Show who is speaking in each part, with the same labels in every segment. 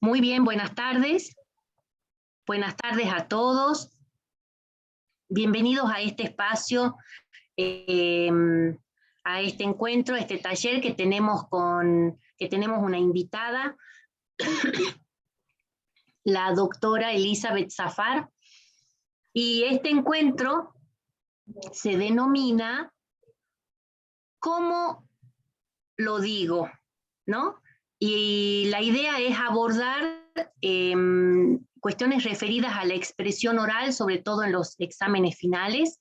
Speaker 1: Muy bien, buenas tardes. Buenas tardes a todos. Bienvenidos a este espacio, eh, a este encuentro, a este taller que tenemos una invitada, la doctora Elizabeth Zafar. Y este encuentro se denomina ¿Cómo lo digo? ¿No? Y la idea es abordar cuestiones referidas a la expresión oral, sobre todo en los exámenes finales.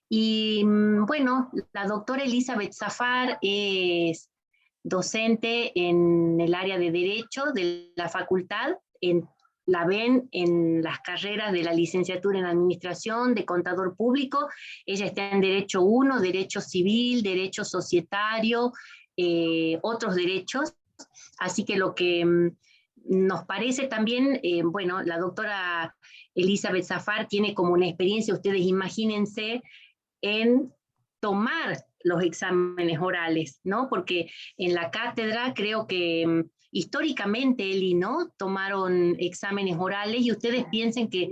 Speaker 1: Y bueno, la doctora Elizabeth Zafar es docente en el área de Derecho de la facultad, la ven en las carreras de la licenciatura en Administración, de Contador Público. Ella está en Derecho 1, Derecho Civil, Derecho Societario, otros derechos. Así que lo que nos parece también, bueno, la doctora Elizabeth Zafar tiene como una experiencia, ustedes imagínense, en tomar los exámenes orales, ¿no? Porque en la cátedra creo que históricamente, Eli, ¿no? Tomaron exámenes orales y ustedes piensen que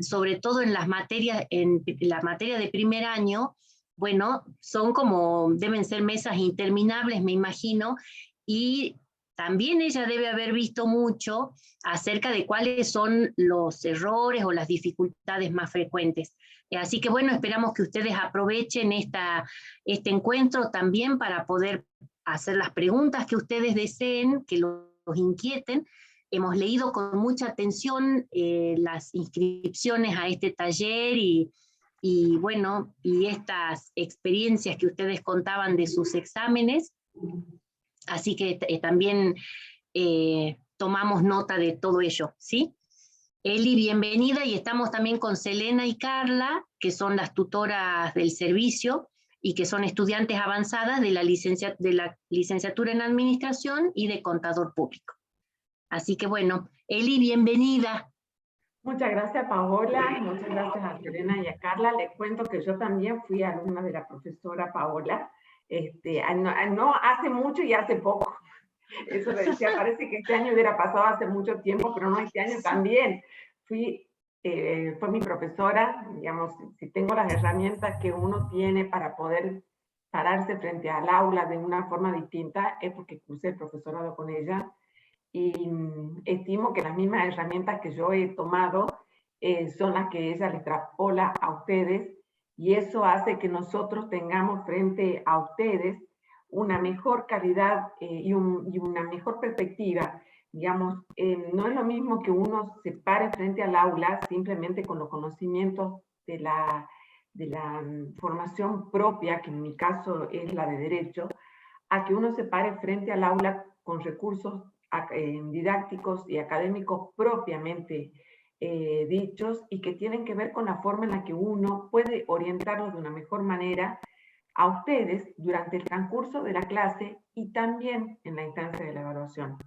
Speaker 1: sobre todo en las materias, en la materia de primer año, bueno, son como, deben ser mesas interminables, me imagino, y también ella debe haber visto mucho acerca de cuáles son los errores o las dificultades más frecuentes. Así que bueno, esperamos que ustedes aprovechen este encuentro también para poder hacer las preguntas que ustedes deseen, que los inquieten. Hemos leído con mucha atención las inscripciones a este taller y bueno, y estas experiencias que ustedes contaban de sus exámenes. Así que también tomamos nota de todo ello, ¿sí? Eli, bienvenida, y estamos también con Selena y Carla, que son las tutoras del servicio y que son estudiantes avanzadas de la licenciatura en Administración y de Contador Público. Así que bueno, Eli, bienvenida.
Speaker 2: Muchas gracias, Paola, muchas gracias a Selena y a Carla. Les cuento que yo también fui alumna de la profesora Paola, no hace mucho y hace poco. Eso le decía, parece que este año hubiera pasado hace mucho tiempo, pero no, este año también. Fue mi profesora, digamos, si tengo las herramientas que uno tiene para poder pararse frente al aula de una forma distinta, es porque cursé el profesorado con ella. Y estimo que las mismas herramientas que yo he tomado son las que ella les extrapola a ustedes, y eso hace que nosotros tengamos frente a ustedes una mejor calidad y una mejor perspectiva. Digamos, no es lo mismo que uno se pare frente al aula simplemente con los conocimientos de la formación propia, que en mi caso es la de Derecho, a que uno se pare frente al aula con recursos didácticos y académicos propiamente dichos, y que tienen que ver con la forma en la que uno puede orientarlos de una mejor manera a ustedes durante el transcurso de la clase y también en la instancia de la evaluación.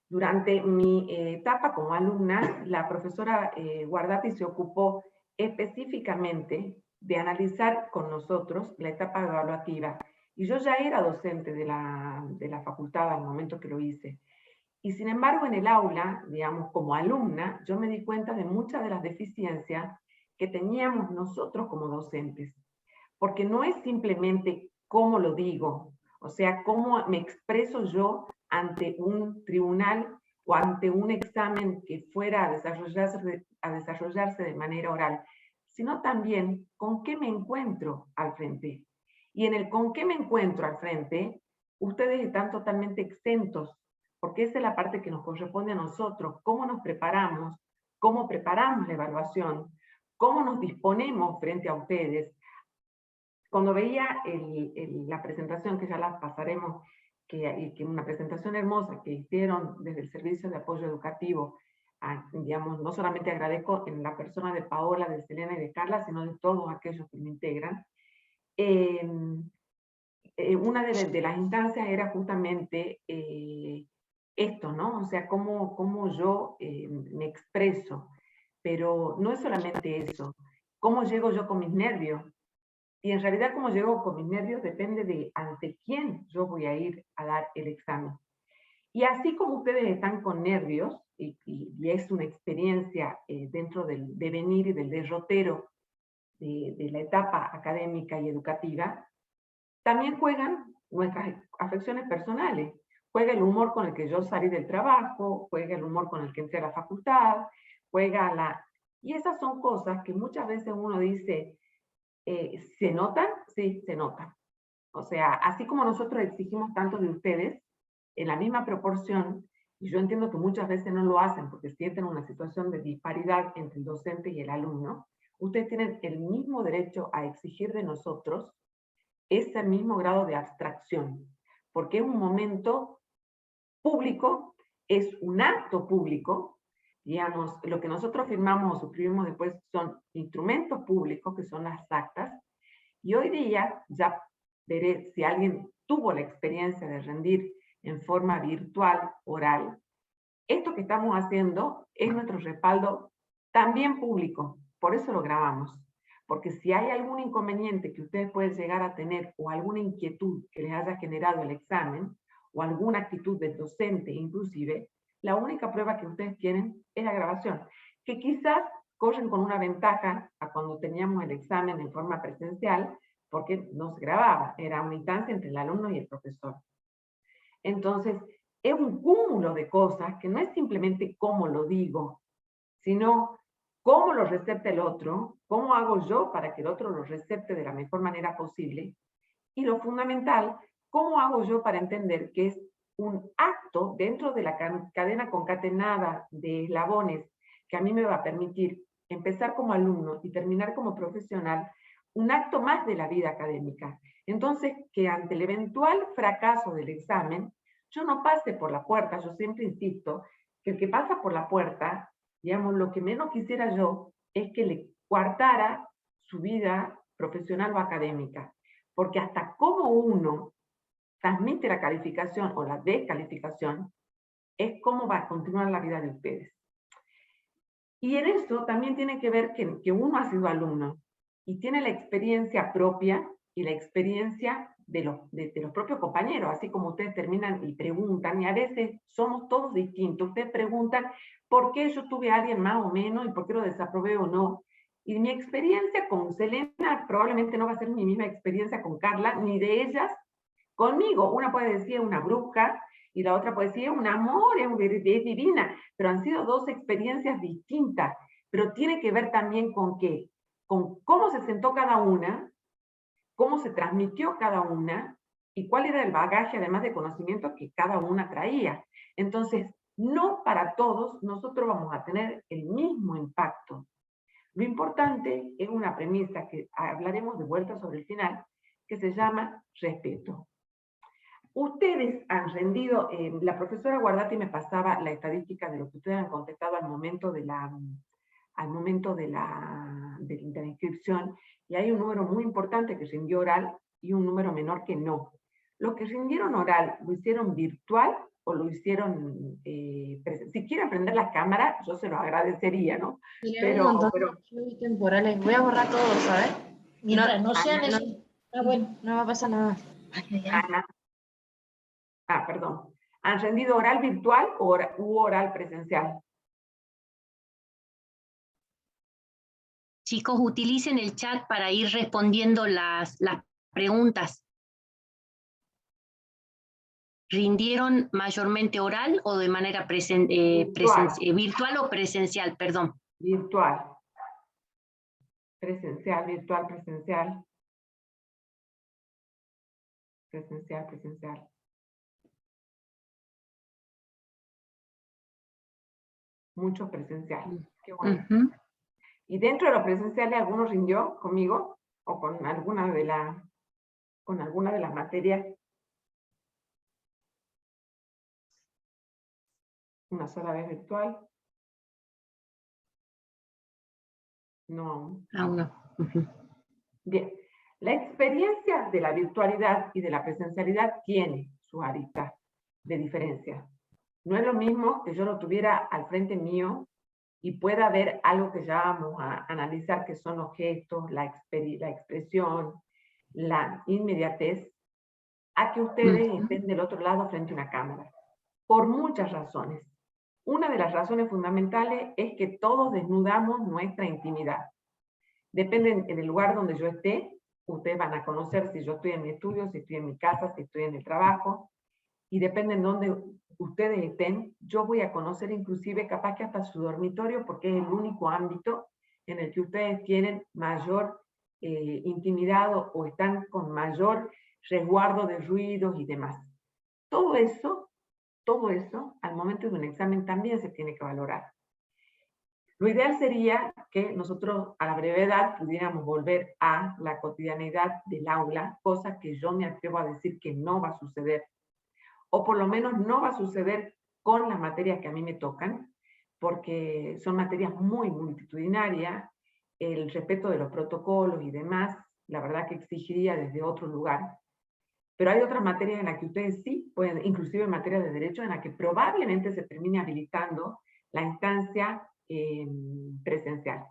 Speaker 2: Durante mi etapa como alumna, la profesora Guardati se ocupó específicamente de analizar con nosotros la etapa evaluativa, y yo ya era docente de la facultad al momento que lo hice. Y sin embargo, en el aula, digamos, como alumna, yo me di cuenta de muchas de las deficiencias que teníamos nosotros como docentes. Porque no es simplemente cómo lo digo, o sea, cómo me expreso yo ante un tribunal o ante un examen que fuera a desarrollarse de manera oral, sino también con qué me encuentro al frente. Y en el con qué me encuentro al frente, ustedes están totalmente exentos, porque esa es la parte que nos corresponde a nosotros: cómo nos preparamos, cómo preparamos la evaluación, cómo nos disponemos frente a ustedes. Cuando veía la presentación, que ya la pasaremos, que una presentación hermosa que hicieron desde el Servicio de Apoyo Educativo, digamos, no solamente agradezco en la persona de Paola, de Selena y de Carla, sino de todos aquellos que me integran. Una de las instancias era justamente esto, ¿no? O sea, cómo yo me expreso. Pero no es solamente eso. ¿Cómo llego yo con mis nervios? Y en realidad, cómo llego con mis nervios depende de ante quién yo voy a ir a dar el examen. Y así como ustedes están con nervios, y es una experiencia dentro del devenir y del derrotero de la etapa académica y educativa, también juegan nuestras afecciones personales. Juega el humor con el que yo salí del trabajo, juega el humor con el que entré a la facultad, juega la... Y esas son cosas que muchas veces uno dice, ¿se notan? Sí, se notan. O sea, así como nosotros exigimos tanto de ustedes, en la misma proporción, y yo entiendo que muchas veces no lo hacen porque sienten una situación de disparidad entre el docente y el alumno, ustedes tienen el mismo derecho a exigir de nosotros ese mismo grado de abstracción, porque es un momento público, es un acto público, digamos, lo que nosotros firmamos o suscribimos después son instrumentos públicos, que son las actas, y hoy día ya veré si alguien tuvo la experiencia de rendir en forma virtual, oral. Esto que estamos haciendo es nuestro respaldo también público, por eso lo grabamos. Porque si hay algún inconveniente que ustedes pueden llegar a tener o alguna inquietud que les haya generado el examen o alguna actitud del docente inclusive, la única prueba que ustedes tienen es la grabación, que quizás corren con una ventaja a cuando teníamos el examen en forma presencial, porque no se grababa, era una instancia entre el alumno y el profesor. Entonces, es un cúmulo de cosas que no es simplemente cómo lo digo, sino cómo lo recepta el otro, cómo hago yo para que el otro lo recepte de la mejor manera posible, y lo fundamental, cómo hago yo para entender que es un acto dentro de la cadena concatenada de eslabones que a mí me va a permitir empezar como alumno y terminar como profesional, un acto más de la vida académica. Entonces, que ante el eventual fracaso del examen, yo no pase por la puerta. Yo siempre insisto que el que pasa por la puerta, digamos, lo que menos quisiera yo es que le coartara su vida profesional o académica, porque hasta cómo uno transmite la calificación o la descalificación es cómo va a continuar la vida de ustedes. Y en eso también tiene que ver que uno ha sido alumno y tiene la experiencia propia y la experiencia de los propios compañeros, así como ustedes terminan y preguntan, y a veces somos todos distintos. Ustedes preguntan por qué yo tuve a alguien más o menos y por qué lo desaprobé o no. Y mi experiencia con Selena probablemente no va a ser mi misma experiencia con Carla, ni de ellas conmigo. Una puede decir una bruja, y la otra puede decir un amor, es divina, pero han sido dos experiencias distintas, pero tiene que ver también con qué, con cómo se sentó cada una, cómo se transmitió cada una, y cuál era el bagaje, además de conocimiento, que cada una traía. Entonces, no para todos nosotros vamos a tener el mismo impacto. Lo importante es una premisa que hablaremos de vuelta sobre el final, que se llama respeto. Ustedes han rendido, la profesora Guardati me pasaba la estadística de lo que ustedes han contestado al momento de la inscripción, y hay un número muy importante que rindió oral y un número menor que no. Los que rindieron oral, ¿lo hicieron virtual o lo hicieron si quieren prender las cámaras, yo se los agradecería, ¿no?
Speaker 3: Pero temporales, voy a borrar todo, ¿sabes? Mientras no sean eso. Bueno, no va a pasar nada.
Speaker 2: Ana. Perdón. ¿Han rendido oral virtual u oral presencial?
Speaker 1: Chicos, utilicen el chat para ir respondiendo las preguntas. ¿Rindieron mayormente oral o de manera virtual o presencial? Perdón.
Speaker 2: Virtual. Presencial, virtual, presencial. Presencial, presencial. Mucho presencial. Qué bueno. Y dentro de los presenciales, ¿alguno rindió conmigo? ¿O con alguna de las materias? ¿Una sola vez virtual? No.
Speaker 1: Aún no.
Speaker 2: Bien. La experiencia de la virtualidad y de la presencialidad tiene su aristas de diferencia. No es lo mismo que yo lo tuviera al frente mío y pueda ver algo que ya vamos a analizar, que son los gestos, la expresión, la inmediatez, a que ustedes estén del otro lado frente a una cámara. Por muchas razones. Una de las razones fundamentales es que todos desnudamos nuestra intimidad. Depende del lugar donde yo esté, ustedes van a conocer si yo estoy en mi estudio, si estoy en mi casa, si estoy en el trabajo, y depende en dónde ustedes estén, yo voy a conocer inclusive capaz que hasta su dormitorio, porque es el único ámbito en el que ustedes tienen mayor intimidad o están con mayor resguardo de ruidos y demás. Todo eso, al momento de un examen también se tiene que valorar. Lo ideal sería que nosotros a la brevedad pudiéramos volver a la cotidianidad del aula, cosa que yo me atrevo a decir que no va a suceder, o por lo menos no va a suceder con las materias que a mí me tocan, porque son materias muy multitudinarias, el respeto de los protocolos y demás, la verdad que exigiría desde otro lugar. Pero hay otras materias en las que ustedes sí pueden, inclusive en materia de derecho, en la que probablemente se termine habilitando la instancia presencial.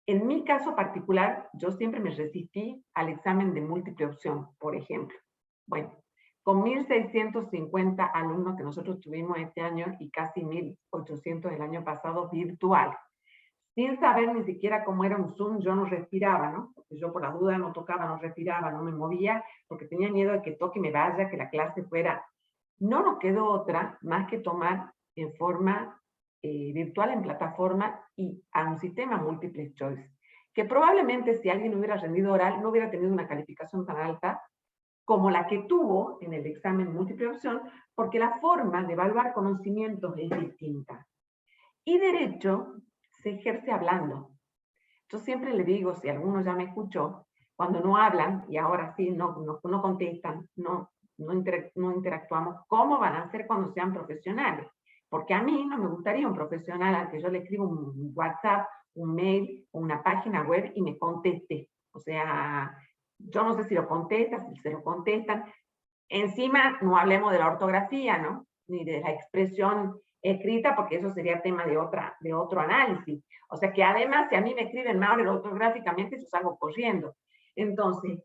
Speaker 2: En mi caso particular, yo siempre me resistí al examen de múltiple opción, por ejemplo. Bueno, con 1.650 alumnos que nosotros tuvimos este año y casi 1.800 el año pasado virtual, sin saber ni siquiera cómo era un Zoom, yo no respiraba, ¿no? Porque yo por la duda no tocaba, no respiraba, no me movía, porque tenía miedo de que toque y me vaya, que la clase fuera. No nos quedó otra más que tomar en forma virtual, en plataforma, y a un sistema multiple choice, que probablemente si alguien hubiera rendido oral no hubiera tenido una calificación tan alta como la que tuvo en el examen múltiple opción, porque la forma de evaluar conocimientos es distinta. Y derecho se ejerce hablando. Yo siempre le digo, si alguno ya me escuchó, cuando no hablan, y ahora sí no contestan, no interactuamos, ¿cómo van a hacer cuando sean profesionales? Porque a mí no me gustaría un profesional al que yo le escribo un WhatsApp, un mail o una página web y me conteste. O sea, yo no sé si lo contestan, si se lo contestan. Encima, no hablemos de la ortografía, ¿no? Ni de la expresión escrita, porque eso sería tema de otro análisis. O sea que además, si a mí me escriben mal ortográficamente, yo salgo corriendo. Entonces,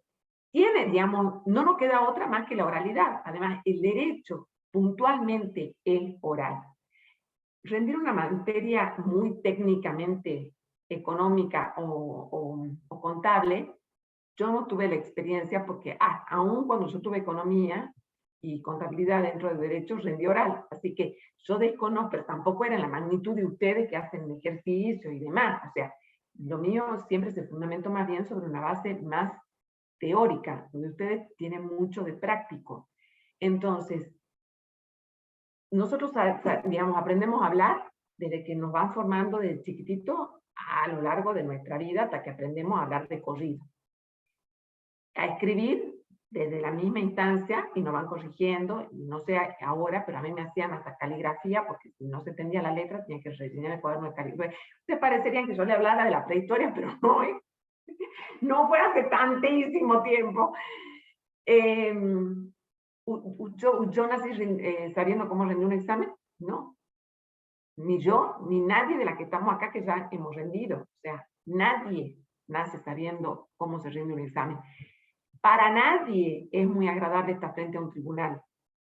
Speaker 2: digamos, no nos queda otra más que la oralidad. Además, el derecho puntualmente es oral. Rendir una materia muy técnicamente económica o contable, yo no tuve la experiencia porque aún cuando yo tuve economía y contabilidad dentro de derecho, rendí oral. Así que yo desconozco, pero tampoco era en la magnitud de ustedes que hacen ejercicio y demás. O sea, lo mío siempre se fundamentó más bien sobre una base más teórica, donde ustedes tienen mucho de práctico. Entonces, nosotros, digamos, aprendemos a hablar desde que nos van formando desde chiquitito a lo largo de nuestra vida hasta que aprendemos a hablar de corrido. A escribir desde la misma instancia y nos van corrigiendo, y no sé ahora, pero a mí me hacían hasta caligrafía, porque si no se entendía la letra, tenía que rellenar el cuaderno de caligrafía. Ustedes parecerían que yo le hablara de la prehistoria, pero no, no fue hace tantísimo tiempo. Yo nací sabiendo cómo rendir un examen, ¿no? Ni yo, ni nadie de la que estamos acá que ya hemos rendido. O sea, nadie nace sabiendo cómo se rinde un examen. Para nadie es muy agradable estar frente a un tribunal.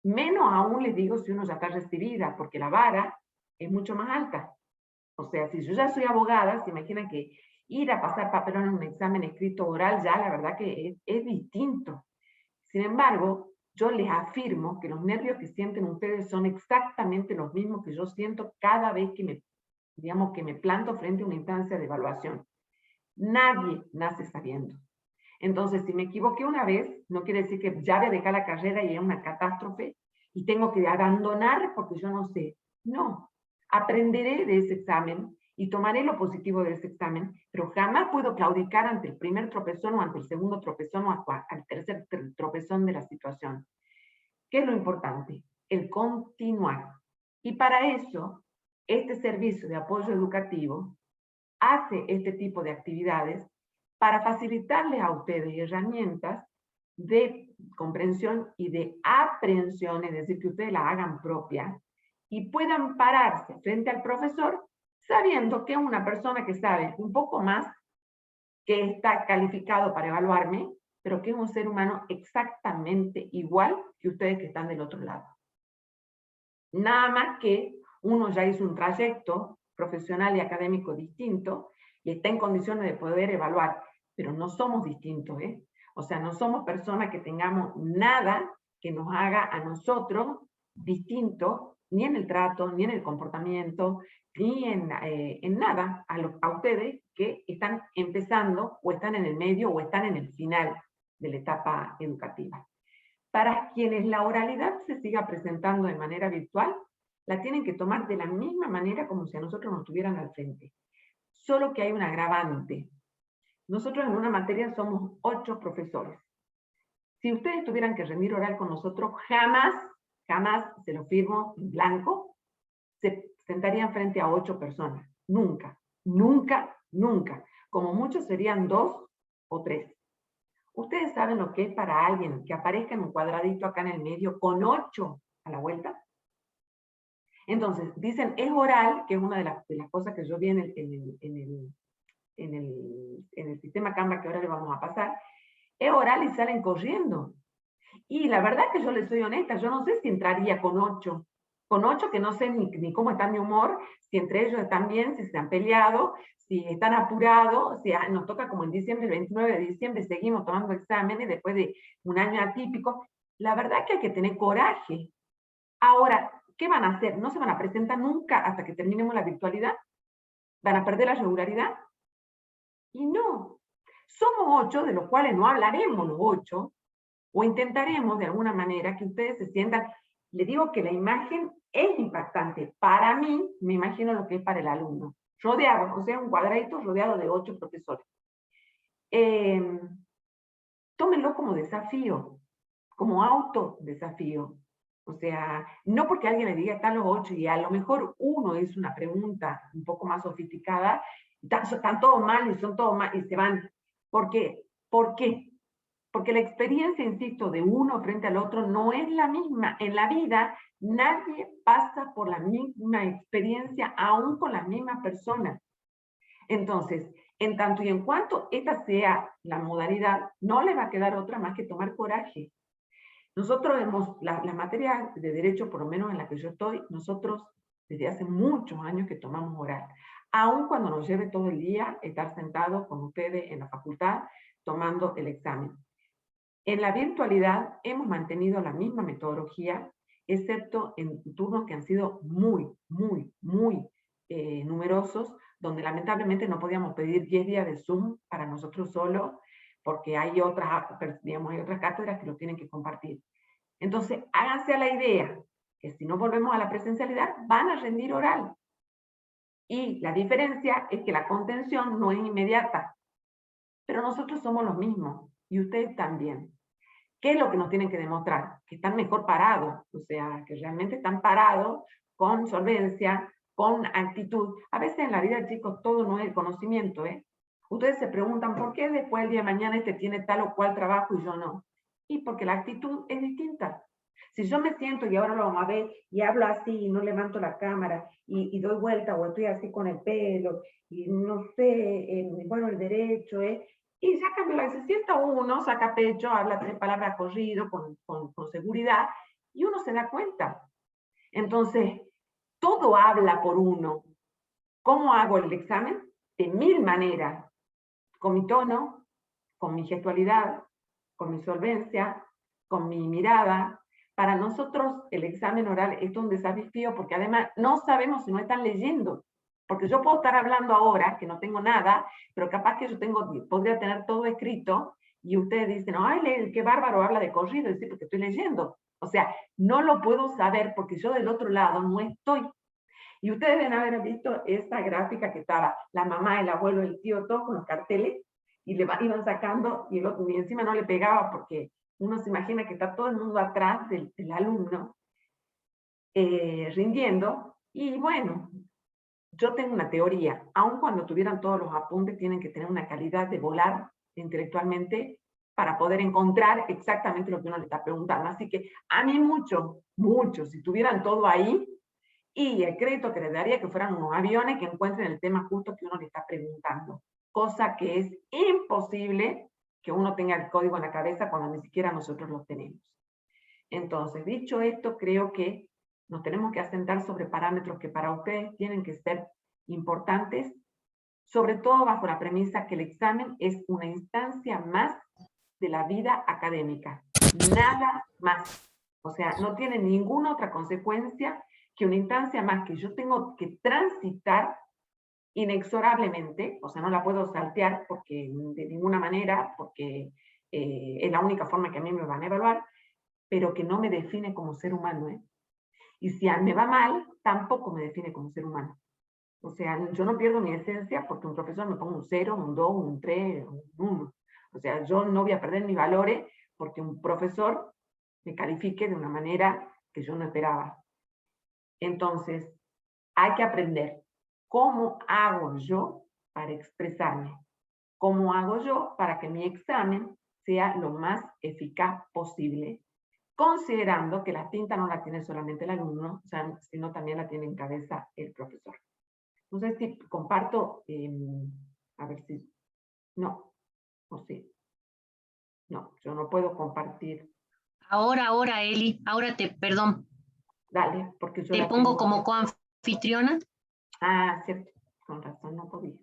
Speaker 2: Menos aún les digo si uno ya está recibida, porque la vara es mucho más alta. O sea, si yo ya soy abogada, se imaginan que ir a pasar papelón en un examen escrito oral ya la verdad que es distinto. Sin embargo, yo les afirmo que los nervios que sienten ustedes son exactamente los mismos que yo siento cada vez que me planto frente a una instancia de evaluación. Nadie nace sabiendo. Entonces, si me equivoqué una vez, no quiere decir que ya voy a dejar la carrera y es una catástrofe y tengo que abandonar porque yo no sé. No, aprenderé de ese examen y tomaré lo positivo de ese examen, pero jamás puedo claudicar ante el primer tropezón o ante el segundo tropezón o al tercer tropezón de la situación. ¿Qué es lo importante? El continuar. Y para eso, este servicio de apoyo educativo hace este tipo de actividades para facilitarles a ustedes herramientas de comprensión y de aprehensión, es decir, que ustedes la hagan propia y puedan pararse frente al profesor sabiendo que es una persona que sabe un poco más, que está calificado para evaluarme, pero que es un ser humano exactamente igual que ustedes que están del otro lado. Nada más que uno ya hizo un trayecto profesional y académico distinto y está en condiciones de poder evaluar, pero no somos distintos, ¿eh? O sea, no somos personas que tengamos nada que nos haga a nosotros distinto, ni en el trato, ni en el comportamiento, ni en nada a ustedes que están empezando, o están en el medio, o están en el final de la etapa educativa. Para quienes la oralidad se siga presentando de manera virtual, la tienen que tomar de la misma manera como si a nosotros nos tuvieran al frente. Solo que hay un agravante. Nosotros en una materia somos 8 profesores. Si ustedes tuvieran que rendir oral con nosotros, jamás, se lo firmo en blanco, se sentarían frente a 8 personas. Nunca, nunca, nunca. Como muchos serían 2 o 3. ¿Ustedes saben lo que es para alguien que aparezca en un cuadradito acá en el medio con 8 a la vuelta? Entonces, dicen, es oral, que es una de las cosas que yo vi en el sistema Canva que ahora le vamos a pasar, es oral y salen corriendo. Y la verdad que yo les soy honesta, yo no sé si entraría con 8. Con 8 que no sé ni cómo está mi humor, si entre ellos están bien, si se han peleado, si están apurados, si nos toca como en diciembre, el 29 de diciembre, seguimos tomando exámenes después de un año atípico. La verdad que hay que tener coraje. Ahora, ¿qué van a hacer? ¿No se van a presentar nunca hasta que terminemos la virtualidad? ¿Van a perder la regularidad? Y no. Somos 8, de los cuales no hablaremos los 8, o intentaremos de alguna manera que ustedes se sientan. Le digo que la imagen es impactante. Para mí, me imagino lo que es para el alumno. Rodeado, o sea, un cuadradito rodeado de 8 profesores. Tómenlo como desafío, como autodesafío. O sea, no porque alguien le diga están los 8 y a lo mejor uno hizo una pregunta un poco más sofisticada, están todos mal y son todos mal y se van. ¿Por qué? ¿Por qué? Porque la experiencia, insisto, de uno frente al otro no es la misma. En la vida, nadie pasa por la misma experiencia, aún con las mismas personas. Entonces, en tanto y en cuanto esta sea la modalidad, no le va a quedar otra más que tomar coraje. Nosotros la materia de derecho, por lo menos en la que yo estoy, nosotros desde hace muchos años que tomamos oral. Aun cuando nos lleve todo el día estar sentados con ustedes en la facultad tomando el examen. En la virtualidad hemos mantenido la misma metodología, excepto en turnos que han sido muy numerosos, donde lamentablemente no podíamos pedir 10 días de Zoom para nosotros solos, porque hay otras cátedras que lo tienen que compartir. Entonces, háganse a la idea que si no volvemos a la presencialidad, van a rendir oral. Y la diferencia es que la contención no es inmediata. Pero nosotros somos los mismos, y ustedes también. ¿Qué es lo que nos tienen que demostrar? Que están mejor parados, o sea, que realmente están parados con solvencia, con actitud. A veces en la vida, chicos, todo no es el conocimiento, ¿eh? Ustedes se preguntan, ¿por qué después el día de mañana este tiene tal o cual trabajo y yo no? Y porque la actitud es distinta. Si yo me siento, y ahora lo vamos a ver, y hablo así, y no levanto la cámara, y doy vuelta, o estoy así con el pelo, y no sé, bueno, el derecho, y ya cambia, se sienta uno, saca pecho, habla 3 palabras corrido, con seguridad, y uno se da cuenta. Entonces, todo habla por uno. ¿Cómo hago el examen? De 1000 maneras. Con mi tono, con mi gestualidad, con mi solvencia, con mi mirada. Para nosotros el examen oral es un desafío porque además no sabemos si no están leyendo. Porque yo puedo estar hablando ahora, que no tengo nada, pero capaz que yo podría tener todo escrito, y ustedes dicen, ay, qué bárbaro, habla de corrido, y sí, porque estoy leyendo. O sea, no lo puedo saber porque yo del otro lado no estoy. Y ustedes deben haber visto esta gráfica que estaba la mamá, el abuelo, el tío, todos con los carteles, y le iban sacando, y encima no le pegaba porque uno se imagina que está todo el mundo atrás del alumno, rindiendo, y bueno, yo tengo una teoría, aun cuando tuvieran todos los apuntes, tienen que tener una calidad de volar intelectualmente para poder encontrar exactamente lo que uno le está preguntando. Así que a mí mucho, si tuvieran todo ahí, y el crédito que les daría que fueran unos aviones que encuentren el tema justo que uno le está preguntando. Cosa que es imposible que uno tenga el código en la cabeza cuando ni siquiera nosotros lo tenemos. Entonces, dicho esto, creo que nos tenemos que asentar sobre parámetros que para ustedes tienen que ser importantes, sobre todo bajo la premisa que el examen es una instancia más de la vida académica, nada más. O sea, no tiene ninguna otra consecuencia que una instancia más que yo tengo que transitar inexorablemente, o sea, no la puedo saltear porque, de ninguna manera, porque es la única forma que a mí me van a evaluar, pero que no me define como ser humano, ¿eh? Y si me va mal, tampoco me define como ser humano. O sea, yo no pierdo mi esencia porque un profesor me ponga un 0, un 2, un 3, un 1. O sea, yo no voy a perder mis valores porque un profesor me califique de una manera que yo no esperaba. Entonces, hay que aprender cómo hago yo para expresarme, cómo hago yo para que mi examen sea lo más eficaz posible, considerando que la tinta no la tiene solamente el alumno, o sea, sino también la tiene en cabeza el profesor. No sé si comparto, a ver si, no, o sí. No, yo no puedo compartir.
Speaker 1: Ahora, Eli, perdón,
Speaker 2: Dale, porque yo
Speaker 1: te
Speaker 2: la
Speaker 1: pongo
Speaker 2: tengo.
Speaker 1: como coanfitriona.
Speaker 2: Ah, cierto, con razón, no podía.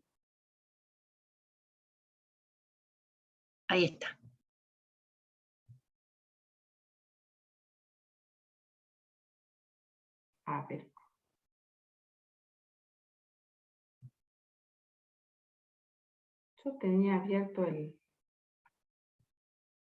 Speaker 1: Ahí está.
Speaker 2: A ver. Yo tenía abierto el...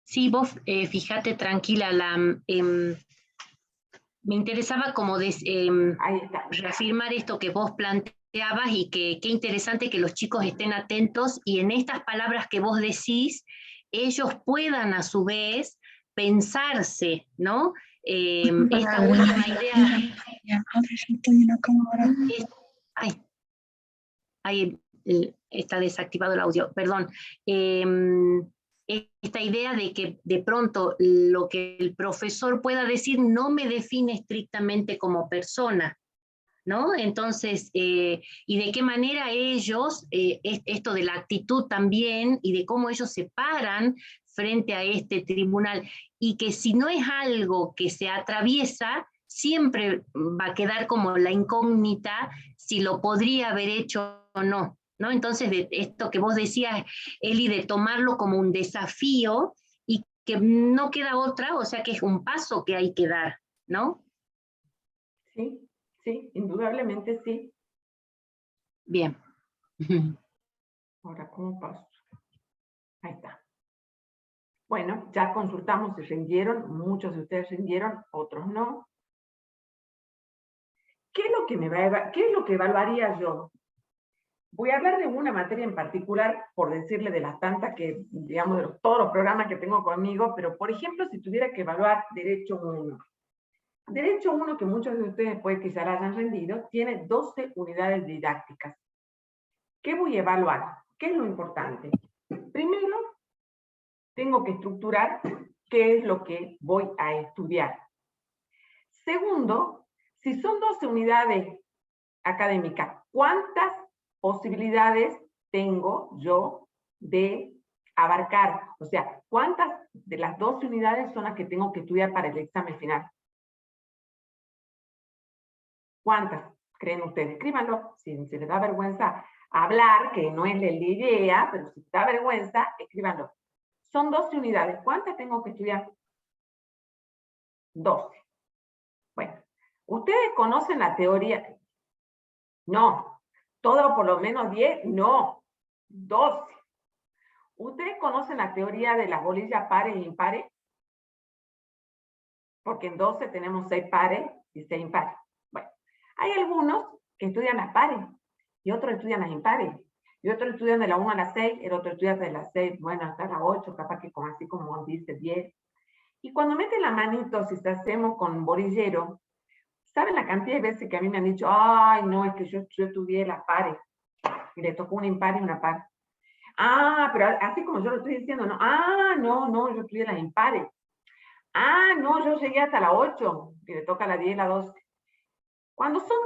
Speaker 1: Sí, vos fíjate tranquila, me interesaba como reafirmar esto que vos planteabas y que qué interesante que los chicos estén atentos y en estas palabras que vos decís, ellos puedan a su vez pensarse, ¿no? Esta última idea... Ahí está desactivado el audio, perdón. Esta idea de que de pronto lo que el profesor pueda decir no me define estrictamente como persona, ¿no? Entonces, y de qué manera ellos, esto de la actitud también, y de cómo ellos se paran frente a este tribunal, y que si no es algo que se atraviesa, siempre va a quedar como la incógnita si lo podría haber hecho o no, ¿no? Entonces, de esto que vos decías, Eli, de tomarlo como un desafío y que no queda otra, o sea que es un paso que hay que dar, ¿no?
Speaker 2: Sí, sí, indudablemente sí.
Speaker 1: Bien.
Speaker 2: Ahora, ¿cómo paso? Ahí está. Bueno, ya consultamos si rindieron, muchos de ustedes rindieron, otros no. ¿Qué es lo que qué es lo que evaluaría yo? Voy a hablar de una materia en particular, por decirle de las tantas que, digamos, de todos los programas que tengo conmigo, pero por ejemplo, si tuviera que evaluar Derecho 1. Derecho 1, que muchos de ustedes puede que ya la hayan rendido, tiene 12 unidades didácticas. ¿Qué voy a evaluar? ¿Qué es lo importante? Primero, tengo que estructurar qué es lo que voy a estudiar. Segundo, si son 12 unidades académicas, ¿cuántas posibilidades tengo yo de abarcar? O sea, ¿cuántas de las 12 unidades son las que tengo que estudiar para el examen final? ¿Cuántas creen ustedes? Escríbanlo. Si les da vergüenza hablar, que no es la idea, pero si les da vergüenza, escríbanlo. Son 12 unidades. ¿Cuántas tengo que estudiar? 12. Bueno, ¿ustedes conocen la teoría? No. ¿Todo por lo menos 10? No. 12. ¿Ustedes conocen la teoría de las bolillas pares e impares? Porque en 12 tenemos 6 pares y 6 impares. Bueno, hay algunos que estudian las pares y otros estudian las impares. Y otros estudian de la 1 a la 6, el otro estudia de la 6, bueno, hasta la 8, capaz que como así como dice 10. Y cuando meten la manito, si se hacemos con bolillero, ¿saben la cantidad de veces que a mí me han dicho, ay, no, es que yo estudié las pares, y le tocó una impar y una par? Ah, pero así como yo lo estoy diciendo, no, no, yo estudié las impares. Ah, no, yo llegué hasta la 8, y le toca la 10 y la 12. Cuando son 12,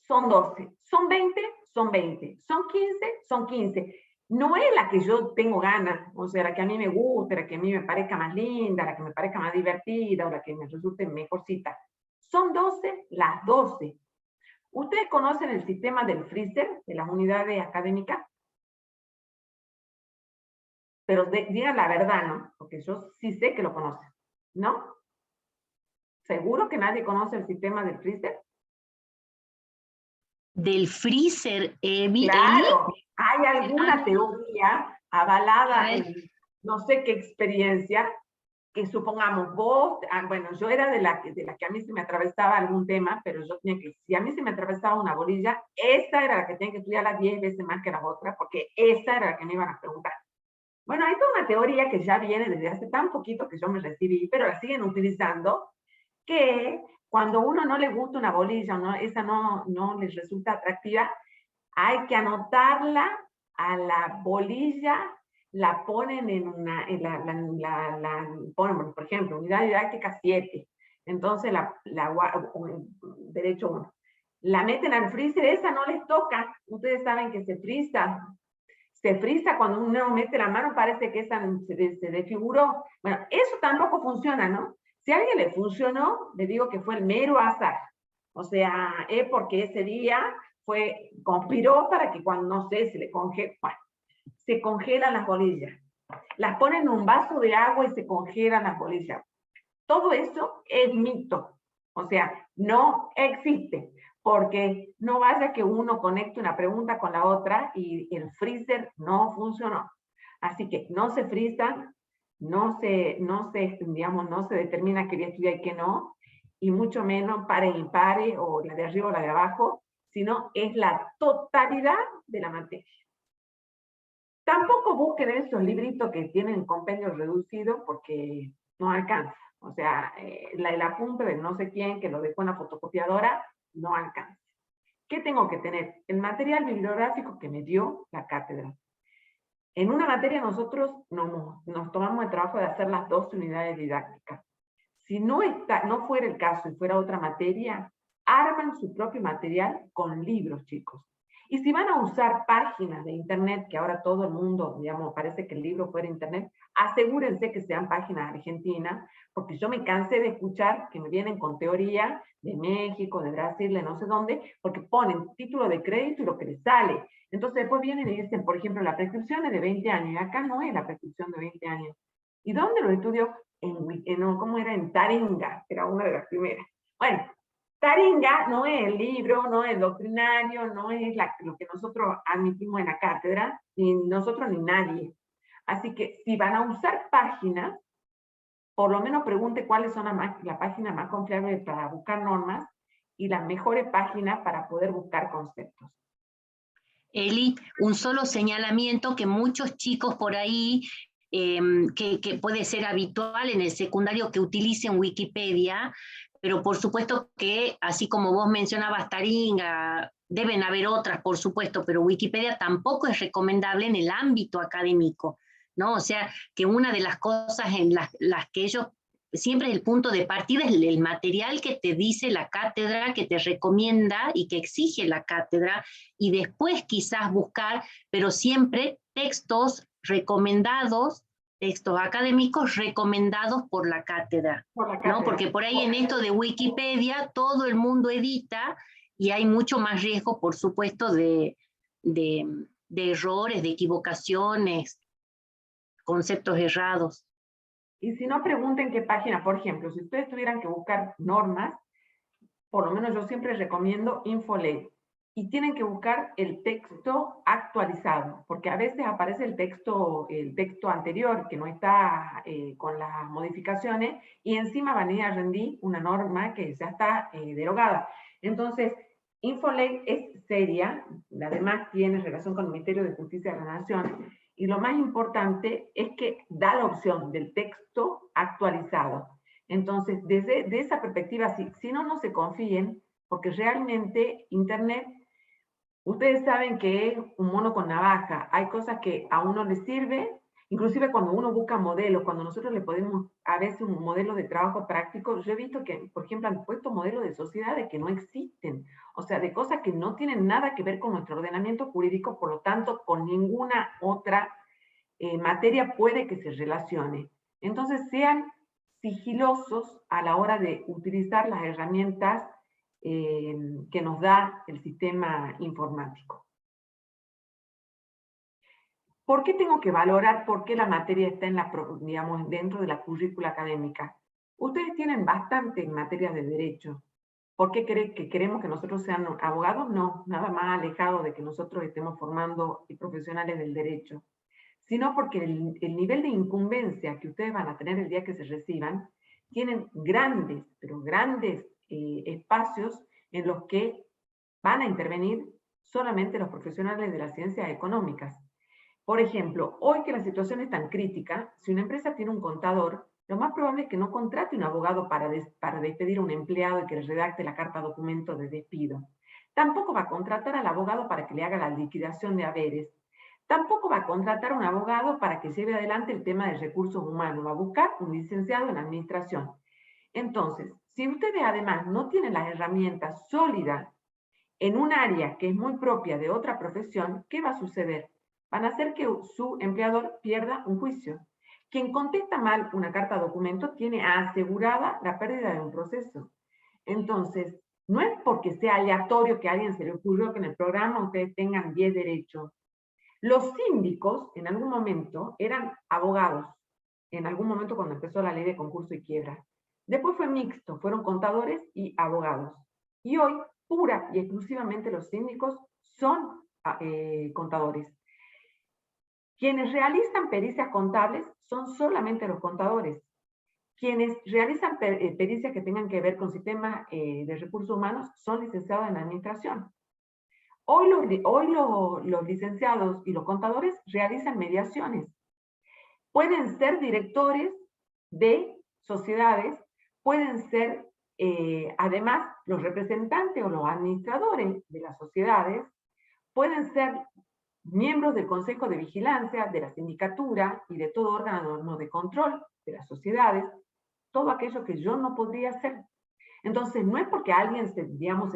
Speaker 2: son 12. Son 20, son 20. Son 15, son 15. No es la que yo tengo ganas, o sea, la que a mí me gusta, la que a mí me parezca más linda, la que me parezca más divertida, o la que me resulte mejorcita. Son 12, las 12. ¿Ustedes conocen el sistema del freezer, de las unidades académicas? Pero digan la verdad, ¿no? Porque yo sí sé que lo conocen, ¿no? ¿Seguro que nadie conoce el sistema del freezer?
Speaker 1: Del freezer,
Speaker 2: claro, hay alguna teoría avalada en no sé qué experiencia, que supongamos vos, bueno, yo era de la que a mí se me atravesaba algún tema, pero yo tenía que, si a mí se me atravesaba una bolilla, esa era la que tenía que estudiarla 10 veces más que las otras, porque esa era la que me iban a preguntar. Bueno, hay toda una teoría que ya viene desde hace tan poquito que yo me recibí, pero la siguen utilizando, que cuando a uno no le gusta una bolilla, o esa no les resulta atractiva, hay que anotarla a la bolilla, la ponen ponen, por ejemplo, unidad didáctica 7, entonces derecho 1, la meten al freezer, esa no les toca, ustedes saben que se frisa cuando uno mete la mano, parece que esa se desfiguró. Bueno, eso tampoco funciona, ¿no? Si a alguien le funcionó, le digo que fue el mero azar. O sea, es porque ese día conspiró para que cuando, no sé, se congelan las bolillas. Las ponen en un vaso de agua y se congelan las bolillas. Todo eso es mito. O sea, no existe. Porque no vaya que uno conecte una pregunta con la otra y el freezer no funcionó. Así que no se frisan, no se determina qué día estudiar y qué no, y mucho menos pare y impare, o la de arriba o la de abajo, sino es la totalidad de la materia. Tampoco busquen esos libritos que tienen compendios reducidos porque no alcanza. O sea, el apunte de no sé quién que lo dejó en la fotocopiadora no alcanza. ¿Qué tengo que tener? El material bibliográfico que me dio la cátedra. En una materia nosotros nos tomamos el trabajo de hacer las 2 unidades didácticas. Si no fuera el caso y fuera otra materia, arman su propio material con libros, chicos. Y si van a usar páginas de internet, que ahora todo el mundo, digamos, parece que el libro fuera internet, asegúrense que sean páginas argentinas, porque yo me cansé de escuchar que me vienen con teoría de México, de Brasil, de no sé dónde, porque ponen título de crédito y lo que les sale. Entonces después vienen y dicen, por ejemplo, la prescripción es de 20 años, y acá no es la prescripción de 20 años. ¿Y dónde lo estudio? ¿Cómo era? En Taringa, era una de las primeras. Bueno, Taringa no es el libro, no es el doctrinario, no es lo que nosotros admitimos en la cátedra, ni nosotros ni nadie. Así que si van a usar páginas, por lo menos pregunte cuáles son la página más confiable para buscar normas y las mejores páginas para poder buscar conceptos.
Speaker 1: Eli, un solo señalamiento que muchos chicos por ahí, que puede ser habitual en el secundario que utilicen Wikipedia, pero por supuesto que, así como vos mencionabas Taringa, deben haber otras, por supuesto, pero Wikipedia tampoco es recomendable en el ámbito académico, ¿no? O sea, que una de las cosas en las que ellos, siempre el punto de partida es el material que te dice la cátedra, que te recomienda y que exige la cátedra, y después quizás buscar, pero siempre textos recomendados, textos académicos recomendados por la cátedra, ¿no? Porque por ahí en esto de Wikipedia todo el mundo edita y hay mucho más riesgo, por supuesto, de errores, de equivocaciones, conceptos errados.
Speaker 2: Y si no, pregunten qué página. Por ejemplo, si ustedes tuvieran que buscar normas, por lo menos yo siempre recomiendo Infoley. Y tienen que buscar el texto actualizado, porque a veces aparece el texto anterior que no está con las modificaciones, y encima van a ir a rendir una norma que ya está derogada. Entonces, Infoley es seria, además tiene relación con el Ministerio de Justicia de la Nación, y lo más importante es que da la opción del texto actualizado. Entonces, desde esa perspectiva, si no se confíen, porque realmente Internet, ustedes saben que es un mono con navaja. Hay cosas que a uno le sirve, inclusive cuando uno busca modelos, cuando nosotros le podemos a veces un modelo de trabajo práctico, yo he visto que, por ejemplo, han puesto modelos de sociedades que no existen, o sea, de cosas que no tienen nada que ver con nuestro ordenamiento jurídico, por lo tanto, con ninguna otra materia puede que se relacione. Entonces, sean sigilosos a la hora de utilizar las herramientas que nos da el sistema informático. ¿Por qué tengo que valorar por qué la materia está en digamos, dentro de la currícula académica? Ustedes tienen bastante en materia de derecho. ¿Por qué queremos que nosotros sean abogados? No, nada más alejado de que nosotros estemos formando profesionales del derecho, sino porque el nivel de incumbencia que ustedes van a tener el día que se reciban, tienen grandes, pero grandes espacios en los que van a intervenir solamente los profesionales de las ciencias económicas. Por ejemplo, hoy que la situación es tan crítica, si una empresa tiene un contador, lo más probable es que no contrate un abogado para despedir a un empleado y que le redacte la carta documento de despido. Tampoco va a contratar al abogado para que le haga la liquidación de haberes. Tampoco va a contratar a un abogado para que lleve adelante el tema de recursos humanos. Va a buscar un licenciado en administración. Entonces, si ustedes además no tienen las herramientas sólidas en un área que es muy propia de otra profesión, ¿qué va a suceder? Van a hacer que su empleador pierda un juicio. Quien contesta mal una carta documento tiene asegurada la pérdida de un proceso. Entonces, no es porque sea aleatorio que a alguien se le ocurrió que en el programa ustedes tengan 10 derechos. Los síndicos, en algún momento, eran abogados. En algún momento cuando empezó la ley de concurso y quiebra. Después fue mixto, fueron contadores y abogados. Y hoy, pura y exclusivamente los síndicos son contadores. Quienes realizan pericias contables son solamente los contadores. Quienes realizan pericias que tengan que ver con sistemas de recursos humanos son licenciados en administración. Hoy los licenciados y los contadores realizan mediaciones. Pueden ser directores de sociedades, pueden ser además los representantes o los administradores de las sociedades, pueden ser miembros del Consejo de Vigilancia, de la Sindicatura y de todo órgano de control de las sociedades, todo aquello que yo no podría hacer. Entonces, no es porque alguien se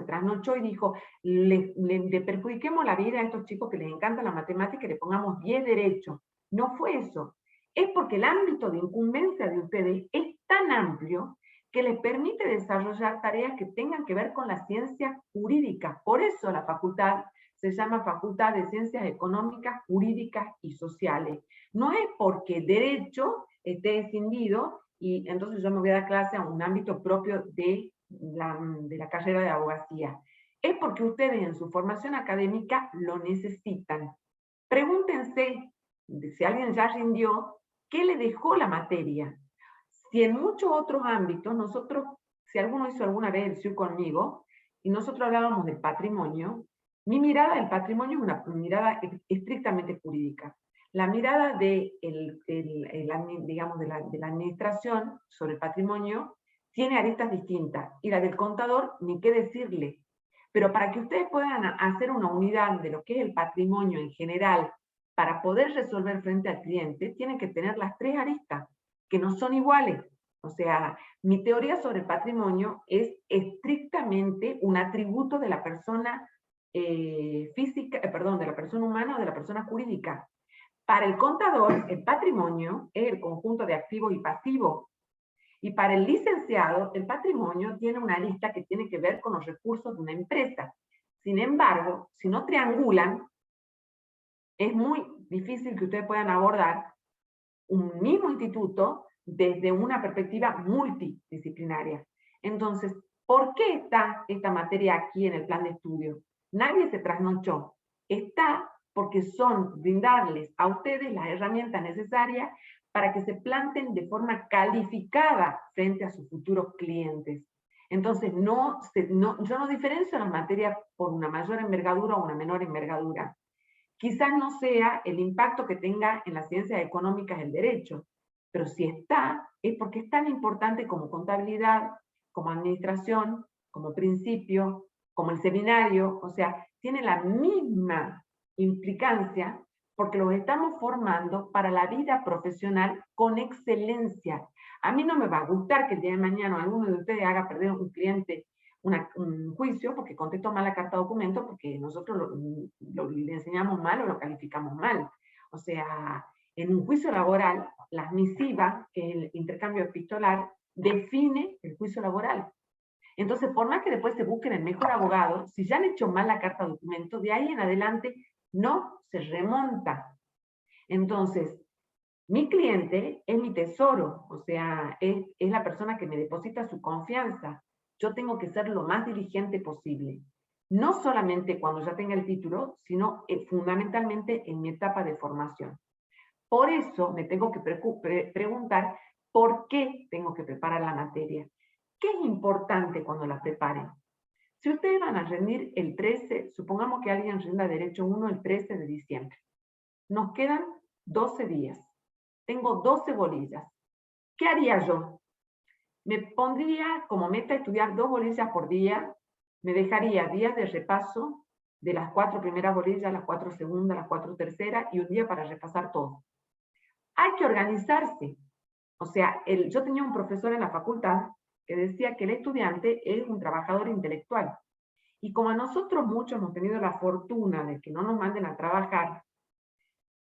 Speaker 2: trasnochó y dijo, le perjudiquemos la vida a estos chicos que les encanta la matemática y le pongamos 10 derechos. No fue eso. Es porque el ámbito de incumbencia de ustedes es tan amplio que les permite desarrollar tareas que tengan que ver con la ciencia jurídica. Por eso la facultad se llama Facultad de Ciencias Económicas, Jurídicas y Sociales. No es porque derecho esté escindido y entonces yo me voy a dar clase a un ámbito propio de la carrera de abogacía. Es porque ustedes en su formación académica lo necesitan. Pregúntense, si alguien ya rindió, ¿qué le dejó la materia? Si en muchos otros ámbitos, nosotros, si alguno hizo alguna vez el SIU conmigo, y nosotros hablábamos del patrimonio, mi mirada del patrimonio es una mirada estrictamente jurídica. La mirada de, digamos, de la administración sobre el patrimonio tiene aristas distintas, y la del contador, ni qué decirle. Pero para que ustedes puedan hacer una unidad de lo que es el patrimonio en general, para poder resolver frente al cliente, tienen que tener las tres aristas, que no son iguales. O sea, mi teoría sobre el patrimonio es estrictamente un atributo de la persona física, de la persona humana o de la persona jurídica. Para el contador, el patrimonio es el conjunto de activos y pasivos. Y para el licenciado, el patrimonio tiene una lista que tiene que ver con los recursos de una empresa. Sin embargo, si no triangulan, es muy difícil que ustedes puedan abordar un mismo instituto desde una perspectiva multidisciplinaria. Entonces, ¿por qué está esta materia aquí en el plan de estudio? Nadie se trasnochó. Está porque son brindarles a ustedes las herramientas necesarias para que se planten de forma calificada frente a sus futuros clientes. Entonces, yo no diferencio las materias por una mayor envergadura o una menor envergadura. Quizás no sea el impacto que tenga en las ciencias económicas el derecho, pero si está, es porque es tan importante como contabilidad, como administración, como principio, como el seminario, o sea, tiene la misma implicancia porque los estamos formando para la vida profesional con excelencia. A mí no me va a gustar que el día de mañana alguno de ustedes haga perder a un cliente un juicio porque contestó mal la carta documento porque nosotros le enseñamos mal o lo calificamos mal. O sea, en un juicio laboral, las misivas, que es el intercambio epistolar, define el juicio laboral. Entonces, por más que después se busquen el mejor abogado, si ya han hecho mal la carta de documento, de ahí en adelante no se remonta. Entonces, mi cliente es mi tesoro, o sea, es la persona que me deposita su confianza. Yo tengo que ser lo más diligente posible. No solamente cuando ya tenga el título, sino fundamentalmente en mi etapa de formación. Por eso me tengo que preguntar por qué tengo que preparar la materia. ¿Qué es importante cuando la preparen? Si ustedes van a rendir el 13, supongamos que alguien rinda Derecho 1 el 13 de diciembre. Nos quedan 12 días. Tengo 12 bolillas. ¿Qué haría yo? Me pondría como meta estudiar 2 bolillas por día. Me dejaría días de repaso de las 4 primeras bolillas, las 4 segundas, las 4 terceras y un día para repasar todo. Hay que organizarse. O sea, yo tenía un profesor en la facultad que decía que el estudiante es un trabajador intelectual. Y como a nosotros muchos hemos tenido la fortuna de que no nos manden a trabajar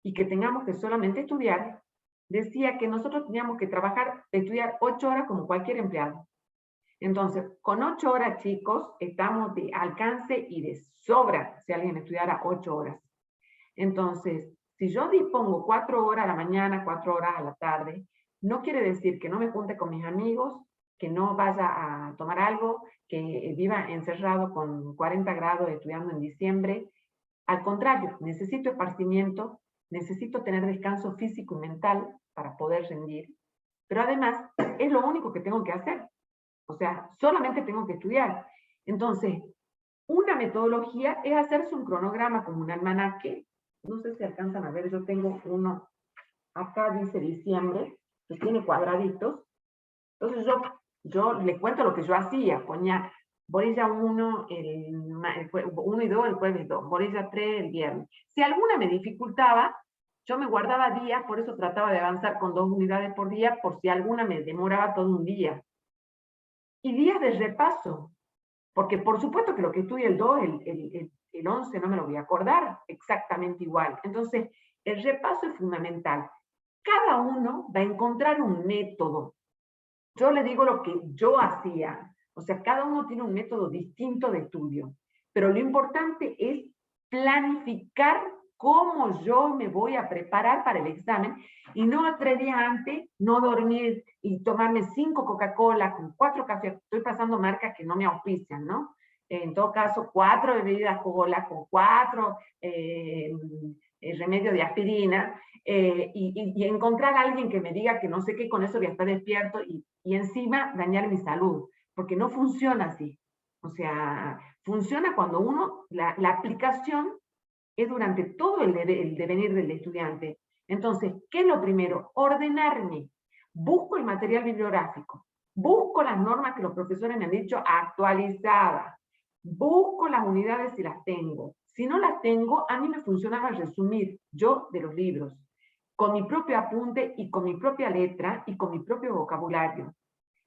Speaker 2: y que tengamos que solamente estudiar, decía que nosotros teníamos que estudiar 8 horas como cualquier empleado. Entonces, con 8 horas, chicos, estamos de alcance y de sobra si alguien estudiara 8 horas. Entonces, si yo dispongo 4 horas a la mañana, 4 horas a la tarde, no quiere decir que no me junte con mis amigos, que no vaya a tomar algo, que viva encerrado con 40 grados estudiando en diciembre. Al contrario, necesito esparcimiento, necesito tener descanso físico y mental para poder rendir. Pero además, es lo único que tengo que hacer. O sea, solamente tengo que estudiar. Entonces, una metodología es hacerse un cronograma como un almanaque. No sé si alcanzan a ver, yo tengo uno, acá dice diciembre, que tiene cuadraditos. Entonces yo le cuento lo que yo hacía, ponía bolilla 1, 1 y 2 el jueves 2, bolilla 3 el viernes. Si alguna me dificultaba, yo me guardaba días, por eso trataba de avanzar con 2 unidades por día, por si alguna me demoraba todo un día. Y días de repaso, porque por supuesto que lo que estudia el 2, el 11 no me lo voy a acordar exactamente igual. Entonces, el repaso es fundamental. Cada uno va a encontrar un método. Yo le digo lo que yo hacía. O sea, cada uno tiene un método distinto de estudio. Pero lo importante es planificar cómo yo me voy a preparar para el examen y no 3 días antes no dormir y tomarme 5 Coca-Cola con 4 cafés. Estoy pasando marcas que no me auspician, ¿no? En todo caso, 4 bebidas cola con 4 remedios de aspirina y encontrar a alguien que me diga que no sé qué, con eso voy a estar despierto y encima dañar mi salud, porque no funciona así. O sea, funciona cuando la aplicación es durante todo el devenir del estudiante. Entonces, ¿qué es lo primero? Ordenarme. Busco el material bibliográfico. Busco las normas que los profesores me han dicho actualizadas. Busco las unidades si las tengo. Si no las tengo, a mí me funcionaba resumir yo de los libros, con mi propio apunte y con mi propia letra y con mi propio vocabulario.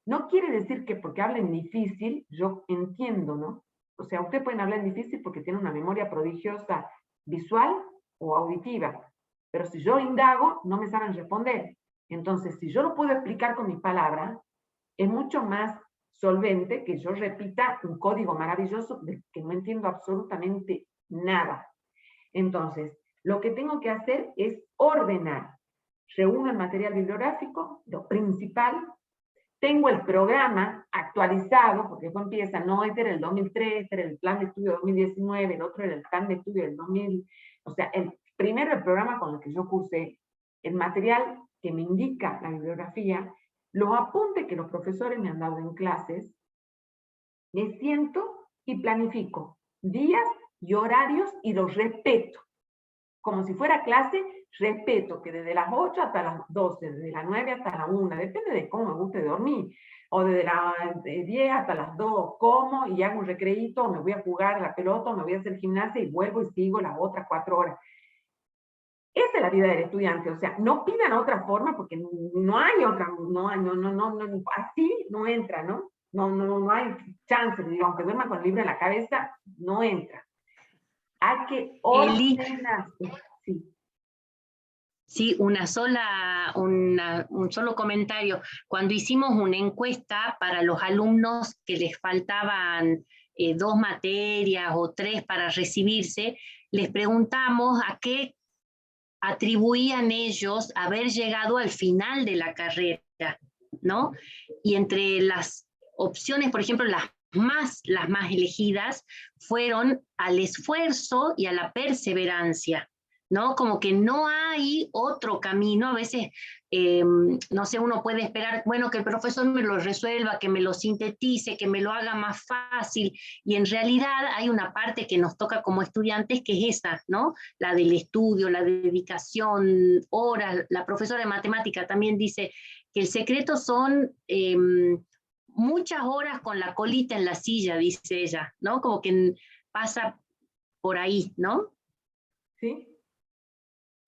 Speaker 2: No quiere decir que porque hablen difícil, yo entiendo, ¿no? O sea, ustedes pueden hablar difícil porque tienen una memoria prodigiosa visual o auditiva. Pero si yo indago, no me saben responder. Entonces, si yo lo puedo explicar con mis palabras, es mucho más solvente que yo repita un código maravilloso del que no entiendo absolutamente nada. Entonces, lo que tengo que hacer es ordenar. Reúno el material bibliográfico, lo principal. Tengo el programa actualizado, porque después empieza, no, este era el 2003, este era el plan de estudio 2019, el otro era el plan de estudio del 2000. O sea, primero el programa con el que yo cursé, el material que me indica la bibliografía, los apuntes que los profesores me han dado en clases, me siento y planifico días y horarios y los respeto. Como si fuera clase, respeto que desde las 8 hasta las 12, desde las 9 hasta la 1, depende de cómo me guste dormir, o desde las 10 hasta las 2, como y hago un recreíto, me voy a jugar a la pelota, me voy a hacer gimnasia y vuelvo y sigo las otras 4 horas. Esa es la vida del estudiante, o sea, no pidan otra forma porque no hay otra, así no entra, ¿no? No hay chance, digo, aunque duerma con el libro en la cabeza, no entra. Hay que ordenarse. Sí.
Speaker 1: Sí, un solo comentario. Cuando hicimos una encuesta para los alumnos que les faltaban 2 materias o 3 para recibirse, les preguntamos a qué atribuían ellos haber llegado al final de la carrera, ¿no? Y entre las opciones, por ejemplo, las más elegidas fueron al esfuerzo y a la perseverancia, ¿no? Como que no hay otro camino. A veces, no sé, uno puede esperar, bueno, que el profesor me lo resuelva, que me lo sintetice, que me lo haga más fácil, y en realidad hay una parte que nos toca como estudiantes que es esa, ¿no? La del estudio, la dedicación, horas. La profesora de matemática también dice que el secreto son muchas horas con la colita en la silla, dice ella, ¿no? Como que pasa por ahí, ¿no?
Speaker 2: Sí,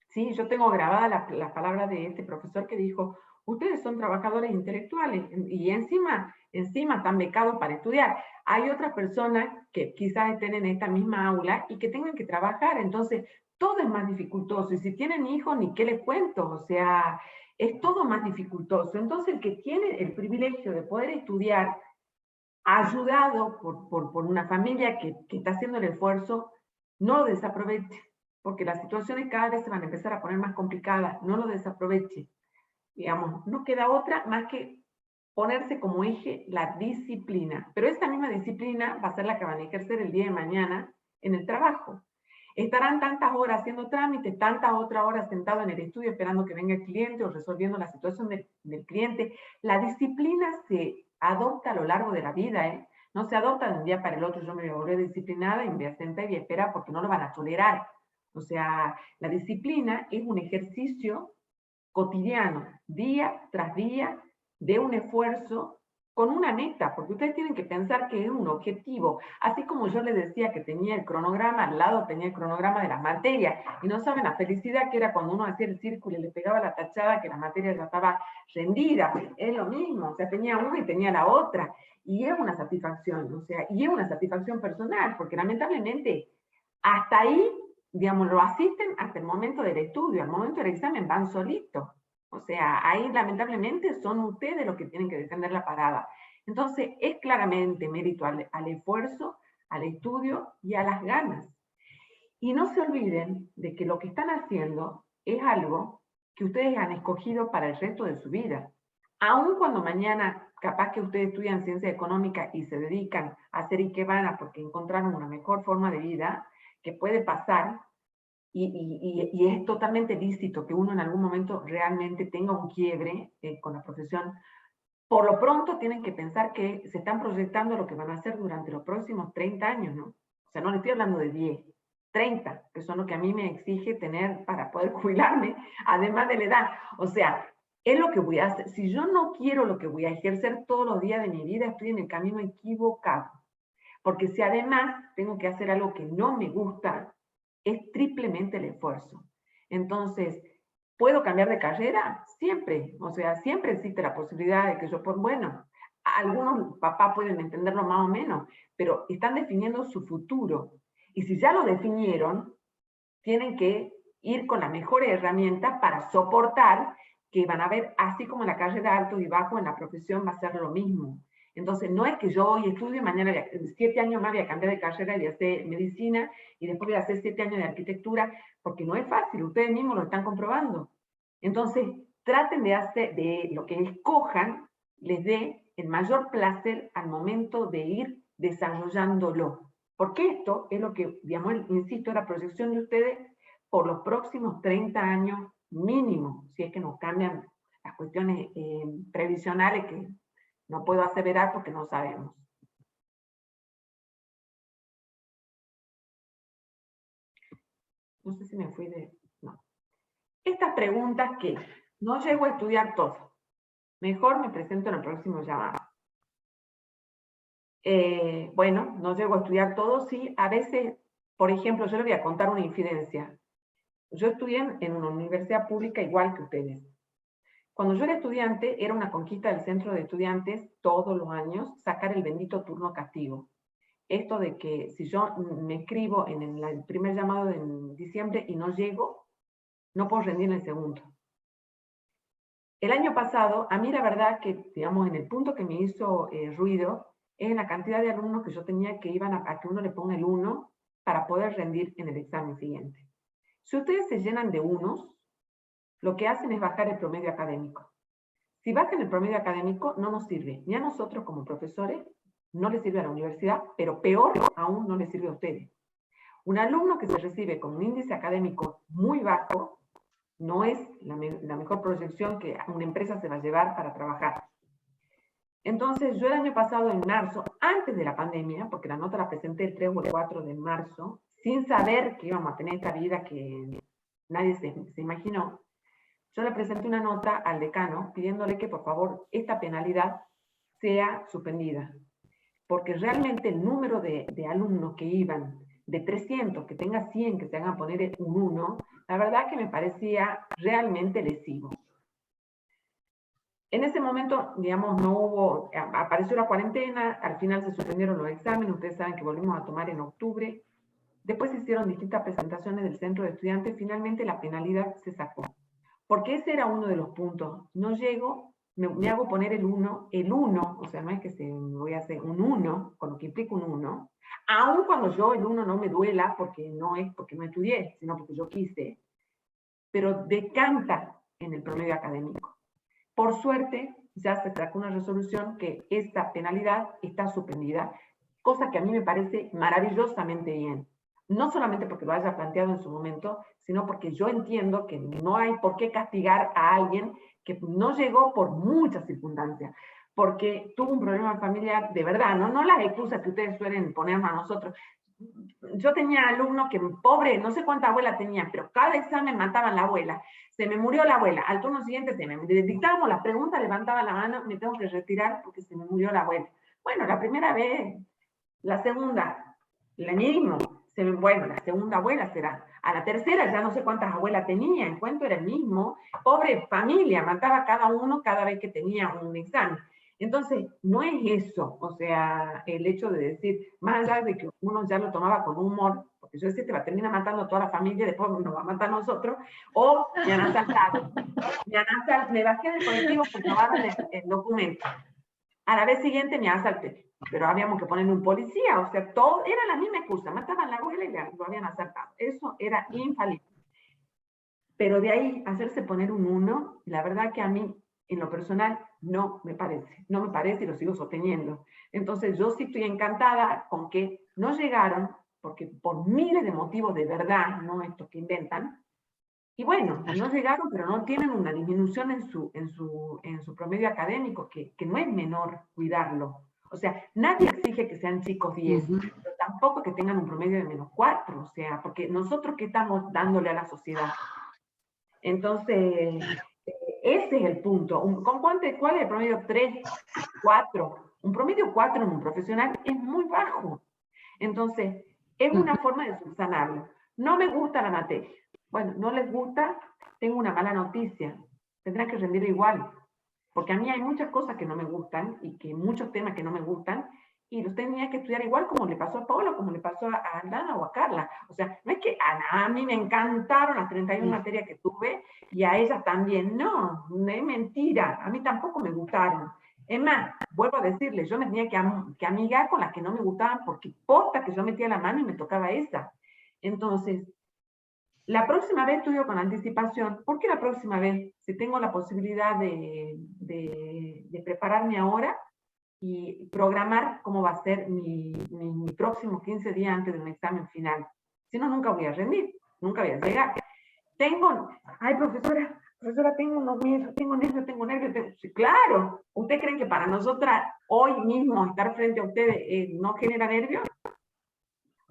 Speaker 2: sí, yo tengo grabada la palabra de este profesor que dijo, ustedes son trabajadores intelectuales y encima están becados para estudiar. Hay otras personas que quizás estén en esta misma aula y que tengan que trabajar, entonces todo es más dificultoso. Y si tienen hijos, ni qué les cuento, o sea, es todo más dificultoso. Entonces el que tiene el privilegio de poder estudiar, ayudado por una familia que está haciendo el esfuerzo, no lo desaproveche, porque las situaciones cada vez se van a empezar a poner más complicadas, no lo desaproveche. Digamos, no queda otra más que ponerse como eje la disciplina, pero esta misma disciplina va a ser la que van a ejercer el día de mañana en el trabajo. Estarán tantas horas haciendo trámites, tantas otras horas sentado en el estudio esperando que venga el cliente o resolviendo la situación del cliente. La disciplina se adopta a lo largo de la vida, ¿eh? No se adopta de un día para el otro, yo me voy a volver disciplinada y me voy a sentar y esperar porque no lo van a tolerar. O sea, la disciplina es un ejercicio cotidiano, día tras día, de un esfuerzo con una meta, porque ustedes tienen que pensar que es un objetivo. Así como yo les decía que tenía el cronograma, al lado tenía el cronograma de las materias, y no saben la felicidad que era cuando uno hacía el círculo y le pegaba la tachada, que la materia ya estaba rendida. Es lo mismo, o sea, tenía una y tenía la otra, y es una satisfacción, o sea, y es una satisfacción personal, porque lamentablemente hasta ahí, digamos, lo asisten hasta el momento del estudio, al momento del examen van solitos. O sea, ahí lamentablemente son ustedes los que tienen que defender la parada. Entonces, es claramente mérito al esfuerzo, al estudio y a las ganas. Y no se olviden de que lo que están haciendo es algo que ustedes han escogido para el resto de su vida. Aun cuando mañana, capaz que ustedes estudian ciencia económica y se dedican a hacer ikebana porque encontraron una mejor forma de vida, que puede pasar, y es totalmente lícito que uno en algún momento realmente tenga un quiebre con la profesión. Por lo pronto tienen que pensar que se están proyectando lo que van a hacer durante los próximos 30 años, ¿no? O sea, no les estoy hablando de 10, 30, que son lo que a mí me exige tener para poder jubilarme, además de la edad. O sea, es lo que voy a hacer. Si yo no quiero lo que voy a ejercer todos los días de mi vida, estoy en el camino equivocado. Porque si además tengo que hacer algo que no me gusta, es triplemente el esfuerzo. Entonces, ¿puedo cambiar de carrera? Siempre. O sea, siempre existe la posibilidad de que yo, pues bueno, algunos papás pueden entenderlo más o menos, pero están definiendo su futuro. Y si ya lo definieron, tienen que ir con las mejores herramientas para soportar que van a ver, así como en la carrera alto y bajo, en la profesión va a ser lo mismo. Entonces, no es que yo hoy estudio y mañana, 7 años más voy a cambiar de carrera y voy a hacer medicina y después voy a hacer 7 años de arquitectura, porque no es fácil, ustedes mismos lo están comprobando. Entonces, traten de hacer, de lo que escojan, les dé el mayor placer al momento de ir desarrollándolo. Porque esto es lo que, digamos, insisto, la proyección de ustedes por los próximos 30 años mínimo, si es que nos cambian las cuestiones previsionales que no puedo aseverar porque no sabemos. No sé si me fui de... No. Estas preguntas que no llego a estudiar todo. Mejor me presento en el próximo llamado. Bueno, no llego a estudiar todo, sí. A veces, por ejemplo, yo les voy a contar una infidencia. Yo estudié en una universidad pública igual que ustedes. Cuando yo era estudiante, era una conquista del centro de estudiantes todos los años sacar el bendito turno castigo. Esto de que si yo me escribo en el primer llamado de diciembre y no llego, no puedo rendir en el segundo. El año pasado, a mí la verdad que, digamos, en el punto que me hizo ruido, es en la cantidad de alumnos que yo tenía que iban a que uno le ponga el 1 para poder rendir en el examen siguiente. Si ustedes se llenan de unos, lo que hacen es bajar el promedio académico. Si bajan el promedio académico, no nos sirve, ni a nosotros como profesores, no les sirve a la universidad, pero peor aún no les sirve a ustedes. Un alumno que se recibe con un índice académico muy bajo, no es la mejor proyección que una empresa se va a llevar para trabajar. Entonces, yo el año pasado, en marzo, antes de la pandemia, porque la nota la presenté el 3 o el 4 de marzo, sin saber que íbamos a tener esta vida que nadie se imaginó, yo le presenté una nota al decano pidiéndole que, por favor, esta penalidad sea suspendida. Porque realmente el número de alumnos que iban de 300, que tenga 100, que se hagan poner un 1, la verdad que me parecía realmente lesivo. En ese momento, digamos, no hubo, apareció la cuarentena, al final se suspendieron los exámenes, ustedes saben que volvimos a tomar en octubre, después se hicieron distintas presentaciones del centro de estudiantes, finalmente la penalidad se sacó. Porque ese era uno de los puntos. No llego, me hago poner el 1, o sea, no es que voy a hacer un 1, con lo que implica un 1, aun cuando yo el 1 no me duela, porque no es porque no estudié, sino porque yo quise, pero decanta en el promedio académico. Por suerte, ya se sacó una resolución que esta penalidad está suspendida, cosa que a mí me parece maravillosamente bien. No solamente porque lo haya planteado en su momento, sino porque yo entiendo que no hay por qué castigar a alguien que no llegó por muchas circunstancias, porque tuvo un problema familiar de verdad, no las excusas que ustedes suelen ponernos a nosotros. Yo tenía alumnos que, pobre, no sé cuántas abuelas tenían, pero cada examen mataban la abuela. Se me murió la abuela. Al turno siguiente dictábamos las preguntas, levantaba la mano, me tengo que retirar porque se me murió la abuela. Bueno, la primera vez, la segunda, la mismo. Bueno, la segunda abuela será. A la tercera ya no sé cuántas abuelas tenía, el cuento era el mismo. Pobre familia, mataba cada uno cada vez que tenía un examen. Entonces, no es eso, o sea, el hecho de decir, más allá de que uno ya lo tomaba con humor, porque yo decía, te va a terminar matando a toda la familia, después nos va a matar a nosotros, o me han asaltado. Me bajé del colectivo porque robaron el documento. A la vez siguiente me asalté, pero habíamos que ponerle un policía, o sea, todo era la misma excusa, mataban a la abuela y lo habían asaltado. Eso era infalible. Pero de ahí hacerse poner un 1, la verdad que a mí, en lo personal, no me parece y lo sigo sosteniendo. Entonces yo sí estoy encantada con que no llegaron, porque por miles de motivos de verdad, no estos que inventan, y bueno, no llegaron, pero no tienen una disminución en su promedio académico, que no es menor cuidarlo. O sea, nadie exige que sean chicos 10, pero tampoco que tengan un promedio de -4, o sea, porque nosotros ¿qué estamos dándole a la sociedad? Entonces, ese es el punto. ¿Cuál es el promedio? 3, 4. Un promedio 4 en un profesional es muy bajo. Entonces, es una forma de subsanarlo. No me gusta la materia. Bueno, no les gusta, tengo una mala noticia. Tendrás que rendir igual. Porque a mí hay muchas cosas que no me gustan y que muchos temas que no me gustan, y los tenía que estudiar igual como le pasó a Paola, como le pasó a Aldana o a Carla. O sea, no es que a mí me encantaron las 31 materias que tuve y a ellas también. No, es mentira. A mí tampoco me gustaron. Es más, vuelvo a decirles, yo me tenía que amigar con las que no me gustaban porque posta que yo metía la mano y me tocaba esa. Entonces, la próxima vez estudio con anticipación. ¿Por qué la próxima vez? Si tengo la posibilidad de prepararme ahora y programar cómo va a ser mi próximo 15 días antes de un examen final. Si no, nunca voy a rendir, nunca voy a llegar. Ay, profesora, tengo unos miedos, tengo nervios. Sí, claro, ¿ustedes creen que para nosotras hoy mismo estar frente a ustedes no genera nervios?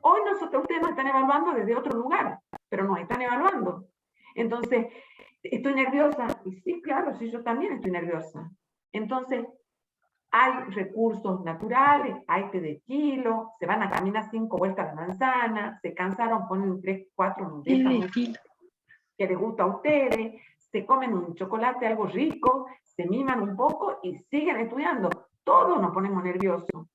Speaker 2: Hoy ustedes nos están evaluando desde otro lugar, pero nos están evaluando. Entonces, ¿estoy nerviosa? Y sí, claro, sí, yo también estoy nerviosa. Entonces, hay recursos naturales, hay té de kilo, se van a caminar 5 vueltas a la manzana, se cansaron, ponen 3, 4 que les gusta a ustedes, se comen un chocolate, algo rico, se miman un poco y siguen estudiando. Todos nos ponemos nerviosos.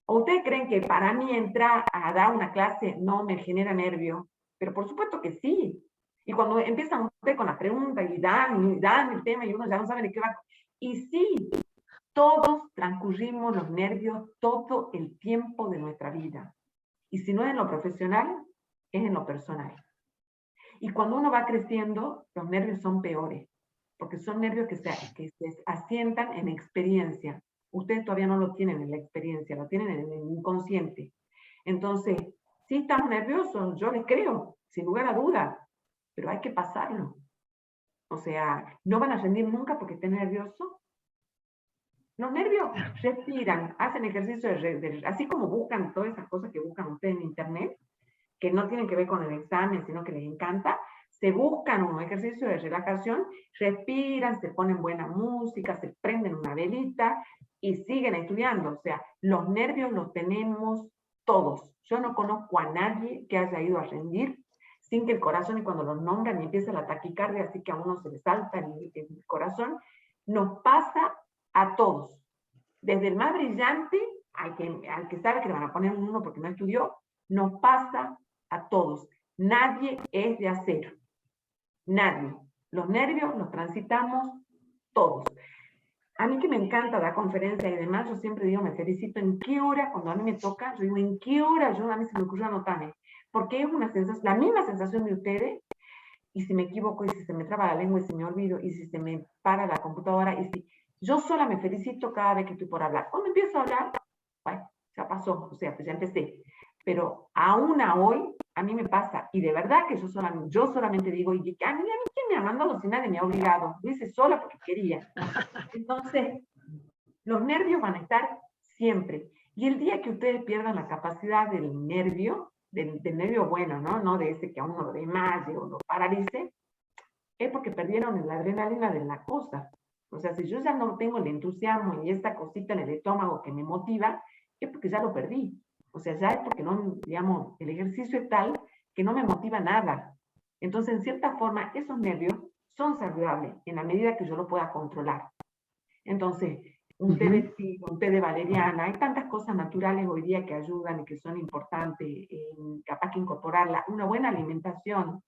Speaker 2: ¿O ustedes creen que para mí entrar a dar una clase no me genera nervio? Pero por supuesto que sí. Y cuando empiezan ustedes con las preguntas y dan el tema y uno ya no sabe de qué va. Y sí, todos transcurrimos los nervios todo el tiempo de nuestra vida. Y si no es en lo profesional, es en lo personal. Y cuando uno va creciendo, los nervios son peores, porque son nervios que se asientan en experiencia. Ustedes todavía no lo tienen en la experiencia, lo tienen en el inconsciente. Entonces, sí estamos nerviosos, yo les creo, sin lugar a duda, pero hay que pasarlo. O sea, no van a rendir nunca porque estén nerviosos. Los nervios respiran, hacen ejercicio así como buscan todas esas cosas que buscan ustedes en internet, que no tienen que ver con el examen, sino que les encanta, se buscan un ejercicio de relajación, respiran, se ponen buena música, se prenden una velita y siguen estudiando. O sea, los nervios los tenemos todos. Yo no conozco a nadie que haya ido a rendir sin que el corazón, y cuando los nombran y empieza la taquicardia, así que a uno se le salta el corazón, nos pasa a todos. Desde el más brillante, al que sabe que le van a poner un 1 porque no estudió, nos pasa a todos. Nadie es de acero. Nadie. Los nervios los transitamos todos. A mí que me encanta dar conferencias y demás, yo siempre digo, me felicito en qué hora, cuando a mí me toca, yo digo, en qué hora a mí se me ocurrió anotarme. Porque es una sensación, la misma sensación de ustedes, y si me equivoco, y si se me traba la lengua, y si me olvido, y si se me para la computadora, y si yo sola me felicito cada vez que estoy por hablar. Cuando empiezo a hablar, bueno, ya pasó, o sea, pues ya empecé. Pero aún a hoy, a mí me pasa, y de verdad que yo solamente digo, y a mí ¿quién me ha mandado si nadie me ha obligado? Lo hice sola porque quería. Entonces, los nervios van a estar siempre. Y el día que ustedes pierdan la capacidad del nervio bueno, ¿no? No de ese que a uno lo desmaye o lo paralice, es porque perdieron la adrenalina de la cosa. O sea, si yo ya no tengo el entusiasmo y esta cosita en el estómago que me motiva, es porque ya lo perdí. O sea, ya es porque no, digamos, el ejercicio es tal que no me motiva nada. Entonces, en cierta forma, esos nervios son saludables en la medida que yo lo pueda controlar. Entonces, un té de tigo, un té de valeriana, hay tantas cosas naturales hoy día que ayudan y que son importantes, capaz que incorporarla, una buena alimentación,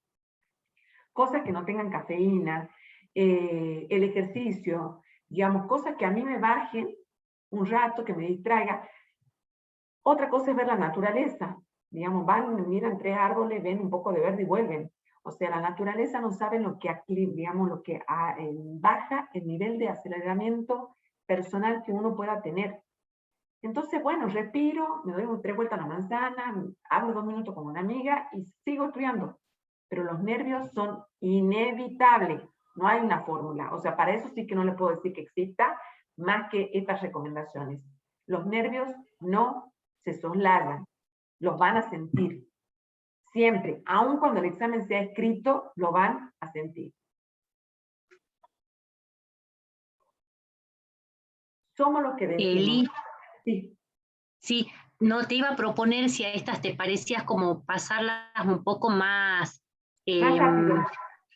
Speaker 2: cosas que no tengan cafeína, el ejercicio, digamos, cosas que a mí me bajen un rato, que me distraiga. Otra cosa es ver la naturaleza, digamos, van, miran 3 árboles, ven un poco de verde y vuelven. O sea, la naturaleza no sabe lo que, digamos, lo que baja el nivel de aceleramiento personal que uno pueda tener. Entonces, bueno, respiro, me doy 3 vueltas a la manzana, hablo 2 minutos con una amiga y sigo estudiando. Pero los nervios son inevitables, no hay una fórmula. O sea, para eso sí que no le puedo decir que exista más que estas recomendaciones. Los nervios no se soslayan, los van a sentir. Siempre, aun cuando el examen sea escrito, lo van a sentir. Somos los que decimos.
Speaker 1: Sí. Sí, no te iba a proponer si a estas te parecías como pasarlas un poco más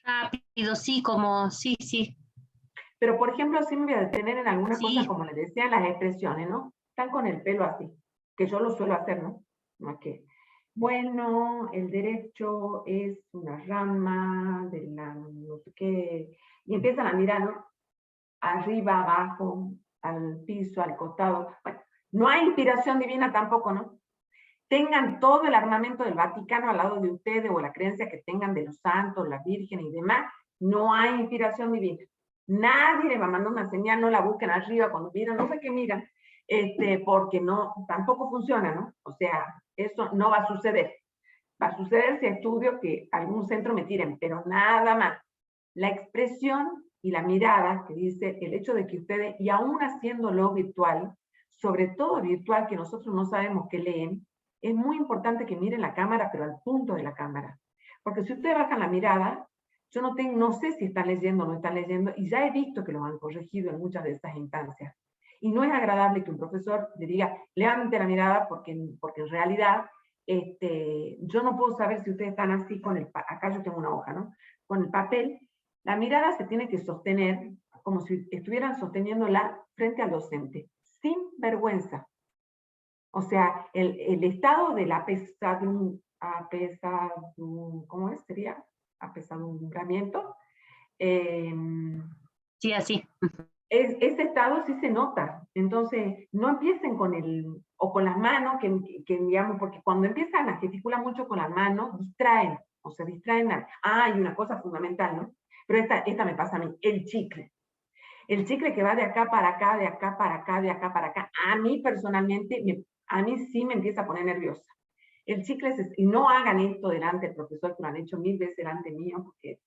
Speaker 1: rápido, sí, como, sí.
Speaker 2: Pero, por ejemplo, sí me voy a detener en algunas cosas, como les decía, las expresiones, ¿no? Están con el pelo así, que yo lo suelo hacer, ¿no? No es que, bueno, el derecho es una rama de la no sé qué, y empiezan a mirar, ¿no? Arriba, abajo, al piso, al costado. Bueno, no hay inspiración divina tampoco, ¿no? Tengan todo el armamento del Vaticano al lado de ustedes o la creencia que tengan de los santos, la Virgen y demás, no hay inspiración divina. Nadie les va a mandar una señal, no la busquen arriba cuando miran, no sé qué miran, porque no, tampoco funciona, ¿no? O sea, eso no va a suceder. Va a suceder si estudio que algún centro me tiren, pero nada más. La expresión y la mirada que dice el hecho de que ustedes, y aún haciéndolo virtual, sobre todo virtual que nosotros no sabemos qué leen, es muy importante que miren la cámara, pero al punto de la cámara. Porque si ustedes bajan la mirada, yo no sé si están leyendo o no están leyendo, y ya he visto que lo han corregido en muchas de estas instancias. Y no es agradable que un profesor le diga, levante la mirada, porque en realidad yo no puedo saber si ustedes están así con el, acá yo tengo una hoja, ¿no? Con el papel, la mirada se tiene que sostener como si estuvieran sosteniéndola frente al docente, sin vergüenza. O sea, el estado de la pesadumbre, ¿cómo es? Sería apesadumbramiento.
Speaker 1: Sí, así.
Speaker 2: Ese estado sí se nota. Entonces, no empiecen con con las manos, digamos, porque cuando empiezan a gesticular mucho con las manos, distraen, o se distraen. Y una cosa fundamental, ¿no? Pero esta me pasa a mí, el chicle. El chicle que va de acá para acá, de acá para acá, de acá para acá, a mí personalmente, a mí sí me empieza a poner nerviosa. El chicle, y no hagan esto delante del profesor, que lo han hecho 1000 veces delante mío, porque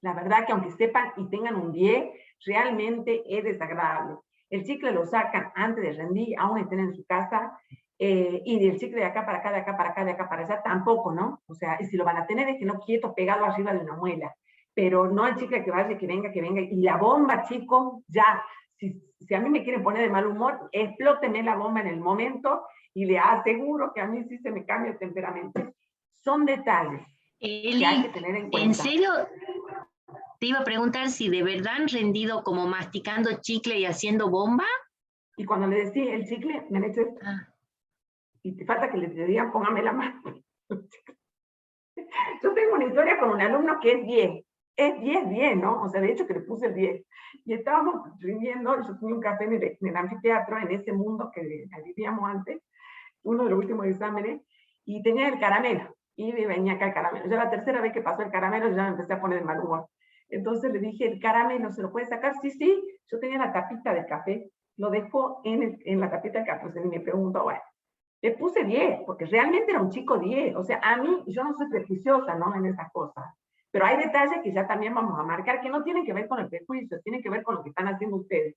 Speaker 2: la verdad que aunque sepan y tengan un 10, realmente es desagradable. El chicle lo sacan antes de rendir, aún estén en su casa, y el chicle de acá para acá, de acá para acá, de acá para allá, tampoco, ¿no? O sea, y si lo van a tener es que no quieto, pegado arriba de una muela. Pero no el chicle que vaya, que venga, y la bomba, chicos, ya, si a mí me quieren poner de mal humor, explótenme la bomba en el momento, y le aseguro que a mí sí se me cambia el temperamento. Son detalles que hay que tener en cuenta.
Speaker 1: ¿En serio? Te iba a preguntar si de verdad han rendido como masticando chicle y haciendo bomba.
Speaker 2: Y cuando le decía el chicle, me han hecho esto. Y te falta que le digan, póngame la mano. Yo tengo una historia con un alumno que es 10. Es 10, ¿no? O sea, de hecho que le puse el 10. Y estábamos rindiendo, yo tenía un café en el anfiteatro, en ese mundo que vivíamos antes, uno de los últimos exámenes, y tenía el caramelo. Y venía acá el caramelo. Ya la tercera vez que pasó el caramelo, ya me empecé a poner de mal humor. Entonces le dije, el caramelo, ¿se lo puede sacar? Sí, sí. Yo tenía la tapita del café. Lo dejó en la tapita del café. Y me preguntó, bueno, le puse 10, porque realmente era un chico 10. O sea, a mí, yo no soy prejuiciosa, ¿no? En esas cosas. Pero hay detalles que ya también vamos a marcar, que no tienen que ver con el prejuicio, tienen que ver con lo que están haciendo ustedes.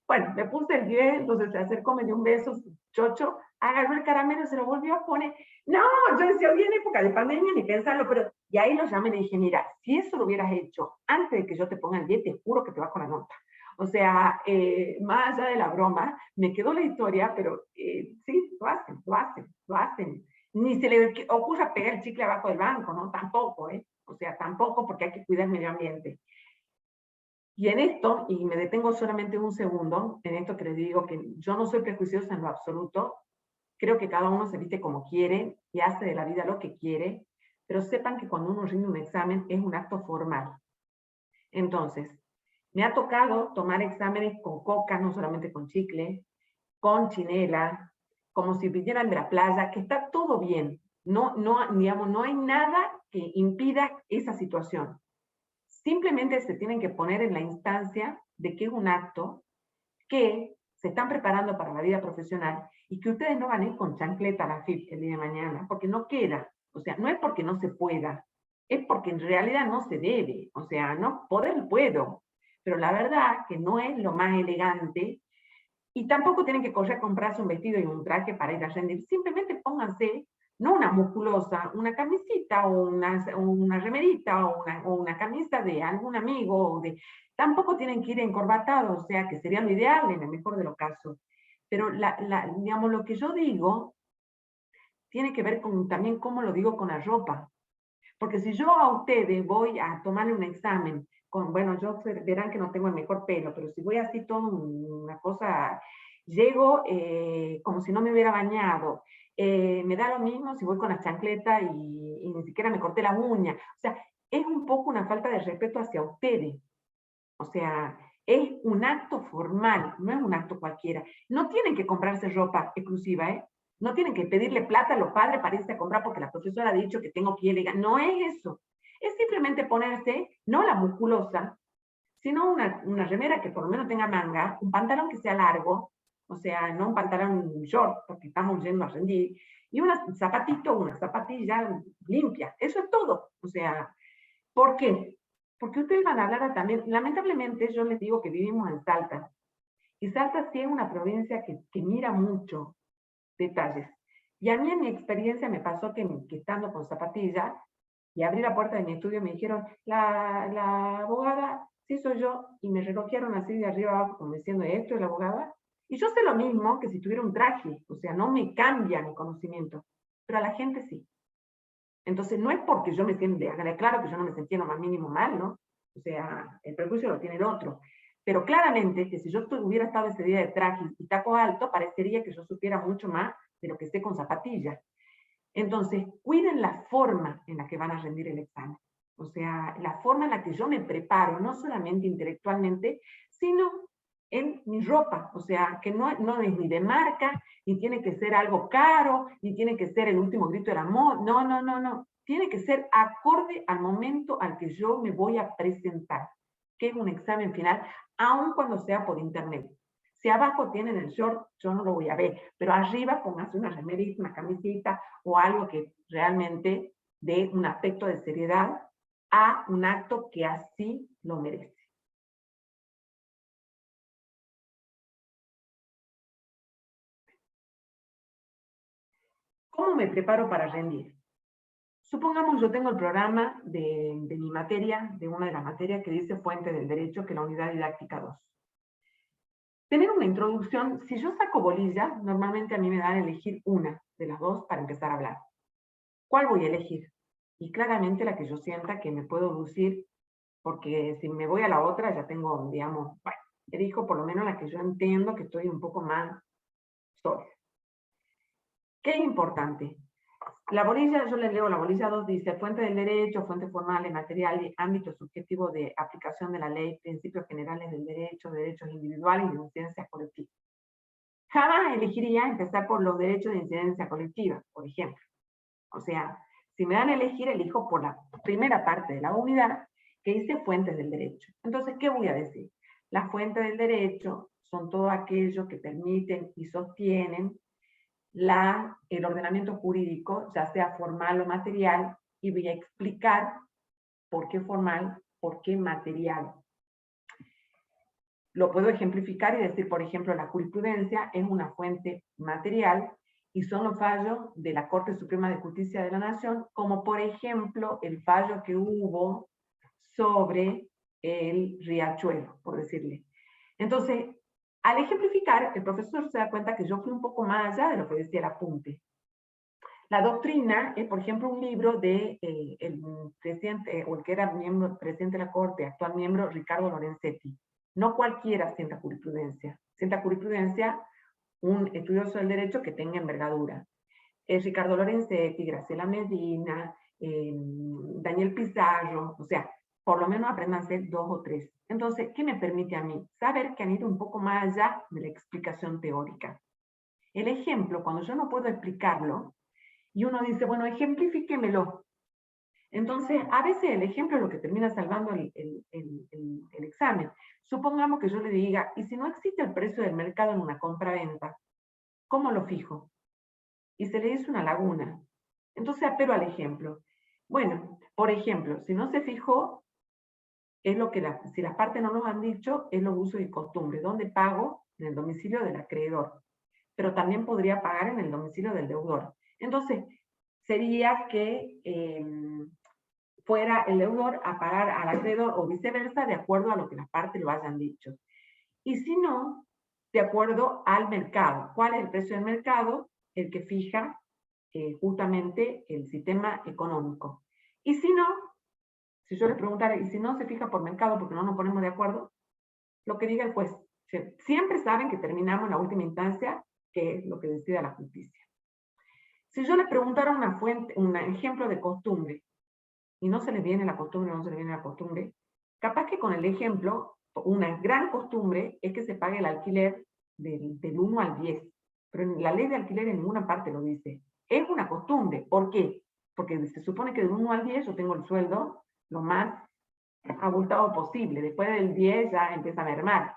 Speaker 2: Bueno, le puse el 10, entonces se acercó, me dio un beso, chocho, agarró el caramelo, se lo volvió a poner. No, yo decía, hoy en época de pandemia, ni pensarlo, pero... Y ahí lo llamé y le dije, mira, si eso lo hubieras hecho antes de que yo te ponga el 10, te juro que te vas con la nota. O sea, más allá de la broma, me quedó la historia, pero sí, lo hacen. Ni se le ocurra pegar el chicle abajo del banco, ¿no? Tampoco, ¿eh? O sea, tampoco, porque hay que cuidar el medio ambiente. Y en esto, y me detengo solamente un segundo, en esto que les digo que yo no soy prejuiciosa en lo absoluto, creo que cada uno se viste como quiere y hace de la vida lo que quiere, pero sepan que cuando uno rinde un examen es un acto formal. Entonces, me ha tocado tomar exámenes con coca, no solamente con chicle, con chinela, como si vinieran de la playa, que está todo bien. Digamos, no hay nada que impida esa situación. Simplemente se tienen que poner en la instancia de que es un acto que se están preparando para la vida profesional y que ustedes no van a ir con chancleta a la FIP el día de mañana, porque no queda. O sea, no es porque no se pueda, es porque en realidad no se debe. O sea, no poder puedo, pero la verdad que no es lo más elegante y tampoco tienen que correr a comprarse un vestido y un traje para ir a rendir. Simplemente pónganse, no una musculosa, una camisita o una remerita o una camisa de algún amigo. Tampoco tienen que ir encorbatados, o sea, que sería lo ideal en el mejor de los casos. Pero, digamos, lo que yo digo tiene que ver con también cómo lo digo con la ropa. Porque si yo a ustedes voy a tomarle un examen, bueno, verán que no tengo el mejor pelo, pero si voy así todo una cosa, llego como si no me hubiera bañado, me da lo mismo si voy con la chancleta y ni siquiera me corté la uña. O sea, es un poco una falta de respeto hacia ustedes. O sea, es un acto formal, no es un acto cualquiera. No tienen que comprarse ropa exclusiva, ¿eh? No tienen que pedirle plata a los padres para irse a comprar porque la profesora ha dicho que tengo que ir. No es eso. Es simplemente ponerse, no la musculosa, sino una remera que por lo menos tenga manga, un pantalón que sea largo, o sea, no un pantalón short, porque estamos yendo a rendir, y un zapatito, una zapatilla limpia. Eso es todo. O sea, ¿por qué? Porque ustedes van a hablar también, lamentablemente yo les digo que vivimos en Salta, y Salta sí es una provincia que mira mucho detalles. Y a mí en mi experiencia me pasó que estando con zapatilla y abrí la puerta de mi estudio me dijeron, la abogada, sí soy yo, y me relojearon así de arriba abajo como diciendo, ¿esto es la abogada? Y yo sé lo mismo que si tuviera un traje, o sea, no me cambia mi conocimiento, pero a la gente sí. Entonces no es porque yo me sienta, claro que yo no me sentía lo más mínimo mal, ¿no? O sea, el prejuicio lo tiene el otro. Pero claramente que si yo hubiera estado ese día de traje y taco alto, parecería que yo supiera mucho más de lo que sé con zapatillas. Entonces, cuiden la forma en la que van a rendir el examen. O sea, la forma en la que yo me preparo, no solamente intelectualmente, sino en mi ropa. O sea, que no es ni de marca, ni tiene que ser algo caro, ni tiene que ser el último grito del amor. No, no, no, no. Tiene que ser acorde al momento al que yo me voy a presentar, que es un examen final, aun cuando sea por internet. Si abajo tienen el short, yo no lo voy a ver, pero arriba póngase una remerita, una camiseta o algo que realmente dé un aspecto de seriedad a un acto que así lo merece. ¿Cómo me preparo para rendir? Supongamos yo tengo el programa de mi materia, de una de las materias que dice Fuente del Derecho, que es la unidad didáctica 2. Tener una introducción, si yo saco bolilla, normalmente a mí me dan a elegir una de las dos para empezar a hablar. ¿Cuál voy a elegir? Y claramente la que yo sienta que me puedo lucir, porque si me voy a la otra ya tengo, digamos, bueno, elijo por lo menos la que yo entiendo que estoy un poco más sólida. ¿Qué es importante? La bolilla, yo les leo la bolilla 2, dice fuente del derecho, fuente formal, material y ámbito subjetivo de aplicación de la ley, principios generales del derecho, derechos individuales y de incidencia colectiva. Jamás elegiría empezar por los derechos de incidencia colectiva, por ejemplo. O sea, si me dan a elegir, elijo por la primera parte de la unidad que dice fuentes del derecho. Entonces, ¿qué voy a decir? Las fuentes del derecho son todo aquello que permiten y sostienen el ordenamiento jurídico, ya sea formal o material, y voy a explicar por qué formal, por qué material. Lo puedo ejemplificar y decir, por ejemplo, la jurisprudencia es una fuente material y son los fallos de la Corte Suprema de Justicia de la Nación, como por ejemplo el fallo que hubo sobre el riachuelo, por decirle. Entonces, al ejemplificar, el profesor se da cuenta que yo fui un poco más allá de lo que decía el apunte. La doctrina es, por ejemplo, un libro de el presidente, o el que era presidente de la Corte, actual miembro, Ricardo Lorenzetti. No cualquiera sienta jurisprudencia. Sienta jurisprudencia un estudioso del derecho que tenga envergadura. Es Ricardo Lorenzetti, Graciela Medina, Daniel Pizarro, o sea, por lo menos apréndanse 2 o 3. Entonces, ¿qué me permite a mí? Saber que han ido un poco más allá de la explicación teórica. El ejemplo, cuando yo no puedo explicarlo, y uno dice, bueno, ejemplifíquemelo. Entonces, a veces el ejemplo es lo que termina salvando el examen. Supongamos que yo le diga, y si no existe el precio del mercado en una compra-venta, ¿cómo lo fijo? Y se le dice una laguna. Entonces apelo al ejemplo. Bueno, por ejemplo, si no se fijó, es lo que si las partes no nos han dicho, es los usos y costumbres. ¿Dónde pago? En el domicilio del acreedor. Pero también podría pagar en el domicilio del deudor. Entonces, sería que fuera el deudor a pagar al acreedor o viceversa, de acuerdo a lo que las partes lo hayan dicho. Y si no, de acuerdo al mercado. ¿Cuál es el precio del mercado? El que fija justamente el sistema económico. Y si no, si yo les preguntara, y si no se fija por mercado porque no nos ponemos de acuerdo, lo que diga el juez. Siempre saben que terminamos en la última instancia, que es lo que decida la justicia. Si yo les preguntara una fuente, un ejemplo de costumbre, y no se les viene la costumbre, no se les viene la costumbre, capaz que con el ejemplo, una gran costumbre es que se pague el alquiler del 1 al 10. Pero en la ley de alquiler en ninguna parte lo dice. Es una costumbre. ¿Por qué? Porque se supone que del 1 al 10 yo tengo el sueldo lo más abultado posible. Después del 10 ya empieza a mermar.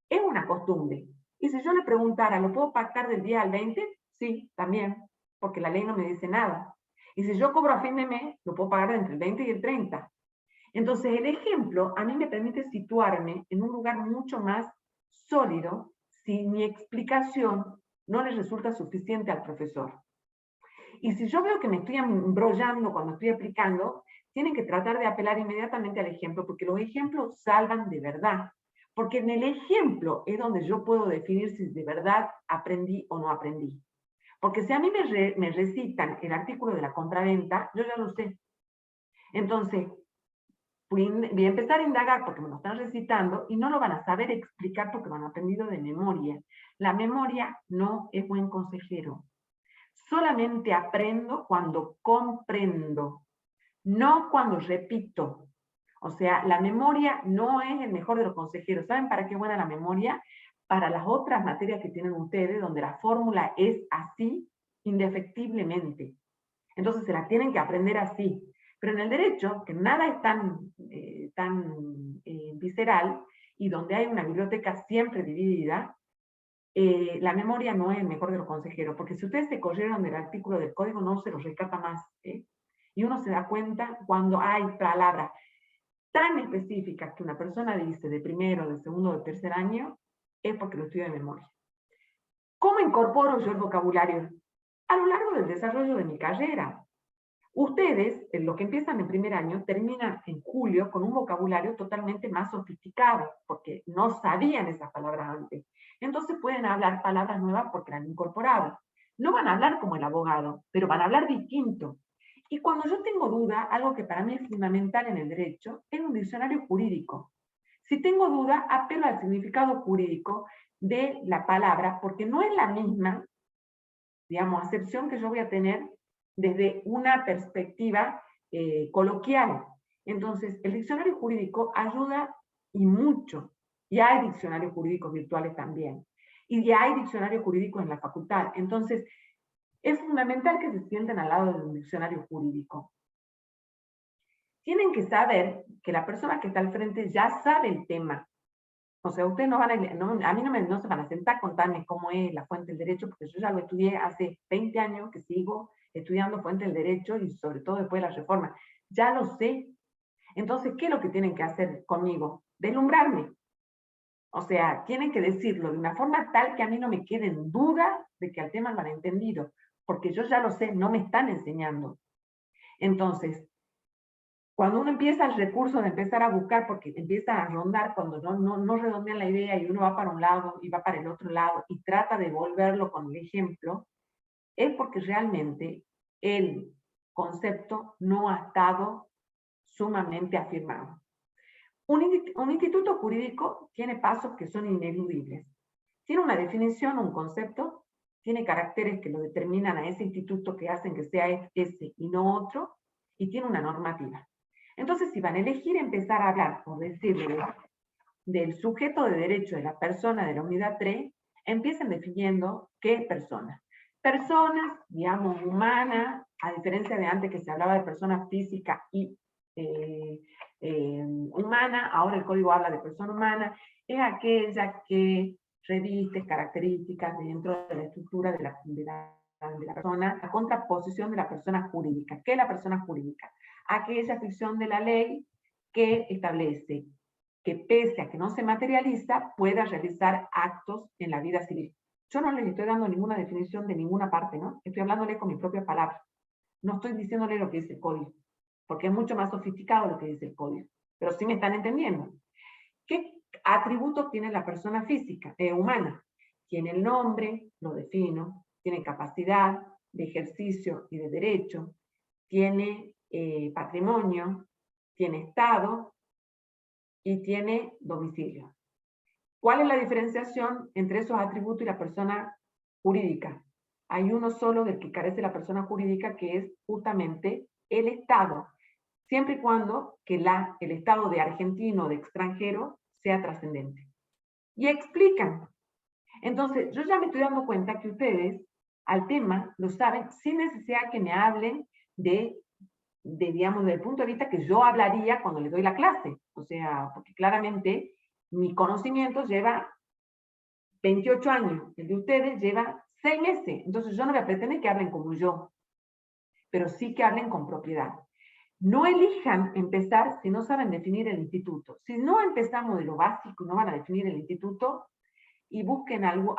Speaker 2: Es una costumbre. Y si yo le preguntara, ¿lo puedo pactar del 10 al 20? Sí, también, porque la ley no me dice nada. Y si yo cobro a fin de mes, lo puedo pagar entre el 20 y el 30. Entonces, el ejemplo a mí me permite situarme en un lugar mucho más sólido si mi explicación no le resulta suficiente al profesor. Y si yo veo que me estoy embrollando cuando estoy aplicando, tienen que tratar de apelar inmediatamente al ejemplo, porque los ejemplos salvan de verdad. Porque en el ejemplo es donde yo puedo definir si de verdad aprendí o no aprendí. Porque si a mí me recitan el artículo de la compraventa, yo ya lo sé. Entonces, voy a empezar a indagar porque me lo están recitando y no lo van a saber explicar porque lo han aprendido de memoria. La memoria no es buen consejero. Solamente aprendo cuando comprendo. no cuando repito. O sea, la memoria no es el mejor de los consejeros. ¿Saben para qué es buena la memoria? Para las otras materias que tienen ustedes, donde la fórmula es así, indefectiblemente. Entonces se la tienen que aprender así. Pero en el derecho, que nada es tan visceral, y donde hay una biblioteca siempre dividida, la memoria no es el mejor de los consejeros, porque si ustedes se corrieron del artículo del código, no se los rescata más. Y uno se da cuenta cuando hay palabras tan específicas que una persona dice de primero, de segundo o de tercer año, es porque lo estudia de memoria. ¿Cómo incorporo yo el vocabulario? A lo largo del desarrollo de mi carrera. Ustedes, los que empiezan en primer año, terminan en julio con un vocabulario totalmente más sofisticado, porque no sabían esas palabras antes. Entonces pueden hablar palabras nuevas porque las han incorporado. No van a hablar como el abogado, pero van a hablar distinto. Y cuando yo tengo duda, algo que para mí es fundamental en el derecho, es un diccionario jurídico. Si tengo duda, apelo al significado jurídico de la palabra, porque no es la misma, digamos, acepción que yo voy a tener desde una perspectiva coloquial. Entonces, el diccionario jurídico ayuda y mucho. Y hay diccionarios jurídicos virtuales también. Y ya hay diccionarios jurídicos en la facultad. Entonces, es fundamental que se sienten al lado de un diccionario jurídico. Tienen que saber que la persona que está al frente ya sabe el tema. O sea, ustedes no van a mí no se van a sentar a contarme cómo es la fuente del derecho, porque yo ya lo estudié hace 20 años que sigo estudiando fuente del derecho y sobre todo después de la reforma. Ya lo sé. Entonces, ¿qué es lo que tienen que hacer conmigo? Deslumbrarme. O sea, tienen que decirlo de una forma tal que a mí no me quede en duda de que el tema lo han entendido, porque yo ya lo sé, no me están enseñando. Entonces, cuando uno empieza el recurso de empezar a buscar, porque empieza a rondar cuando no redondean la idea y uno va para un lado y va para el otro lado y trata de volverlo con el ejemplo, es porque realmente el concepto no ha estado sumamente afirmado. Un instituto jurídico tiene pasos que son ineludibles. Tiene una definición, un concepto, tiene caracteres que lo determinan a ese instituto que hacen que sea ese y no otro, y tiene una normativa. Entonces, si van a elegir empezar a hablar, por decirle, del sujeto de derecho de la persona de la unidad 3, empiecen definiendo qué persona. Personas, digamos, humanas, a diferencia de antes que se hablaba de persona física y humana, ahora el código habla de persona humana, es aquella que reviste características dentro de la estructura de la persona, la contraposición de la persona jurídica. ¿Qué es la persona jurídica? Aquella ficción de la ley que establece que pese a que no se materializa, pueda realizar actos en la vida civil. Yo no les estoy dando ninguna definición de ninguna parte, ¿no? Estoy hablándole con mi propia palabra. No estoy diciéndole lo que dice el código, porque es mucho más sofisticado lo que dice el código. Pero sí me están entendiendo. ¿Qué atributos tiene la persona física, humana? Tiene el nombre, lo defino, tiene capacidad de ejercicio y de derecho, tiene patrimonio, tiene estado y tiene domicilio. ¿Cuál es la diferenciación entre esos atributos y la persona jurídica? Hay uno solo del que carece la persona jurídica, que es justamente el Estado, siempre y cuando que el Estado de argentino o de extranjero sea trascendente. Y explican. Entonces, yo ya me estoy dando cuenta que ustedes al tema lo saben sin necesidad que me hablen digamos, desde el punto de vista que yo hablaría cuando les doy la clase. O sea, porque claramente mi conocimiento lleva 28 años, el de ustedes lleva 6 meses. Entonces yo no voy a pretender que hablen como yo, pero sí que hablen con propiedad. No elijan empezar si no saben definir el instituto. Si no empezamos de lo básico, no van a definir el instituto, y busquen algo,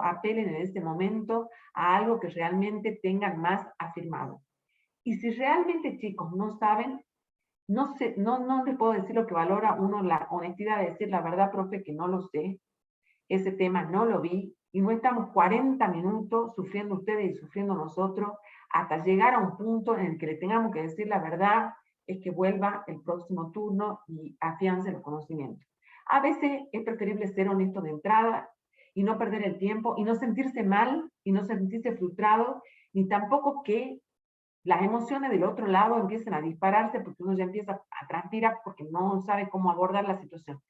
Speaker 2: apelen en este momento a algo que realmente tengan más afirmado. Y si realmente, chicos, no saben, no les puedo decir lo que valora uno, la honestidad de decir la verdad, profe, que no lo sé, ese tema no lo vi, y no estamos 40 minutos sufriendo ustedes y sufriendo nosotros, hasta llegar a un punto en el que le tengamos que decir la verdad, es que vuelva el próximo turno y afiance los conocimientos. A veces es preferible ser honesto de entrada y no perder el tiempo, y no sentirse mal, y no sentirse frustrado, ni tampoco que las emociones del otro lado empiezan a dispararse porque uno ya empieza a transpirar porque no sabe cómo abordar la situación.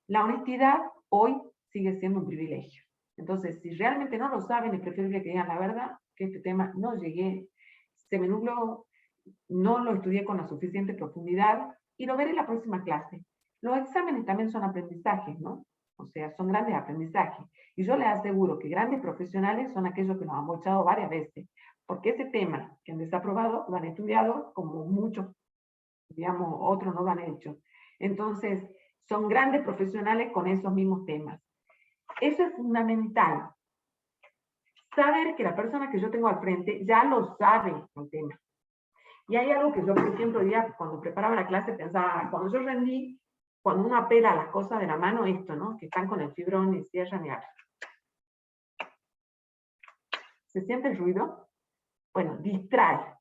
Speaker 2: La honestidad hoy sigue siendo un privilegio. Entonces, si realmente no lo saben, es preferible que digan la verdad, que este tema no llegué, se me nubló, no lo estudié con la suficiente profundidad y lo veré en la próxima clase. Los exámenes también son aprendizajes, ¿no? O sea, son grandes aprendizajes. Y yo les aseguro que grandes profesionales son aquellos que nos han bochado varias veces, porque ese tema que han desaprobado lo han estudiado como muchos, digamos, otros no lo han hecho. Entonces, son grandes profesionales con esos mismos temas. Eso es fundamental. Saber que la persona que yo tengo al frente ya lo sabe el tema. Y hay algo que yo, por ejemplo, cuando preparaba la clase pensaba, cuando yo rendí, cuando uno apela a las cosas de la mano, esto, ¿no? Que están con el fibrón y cierran y abren. ¿Se siente el ruido? Bueno, distrae.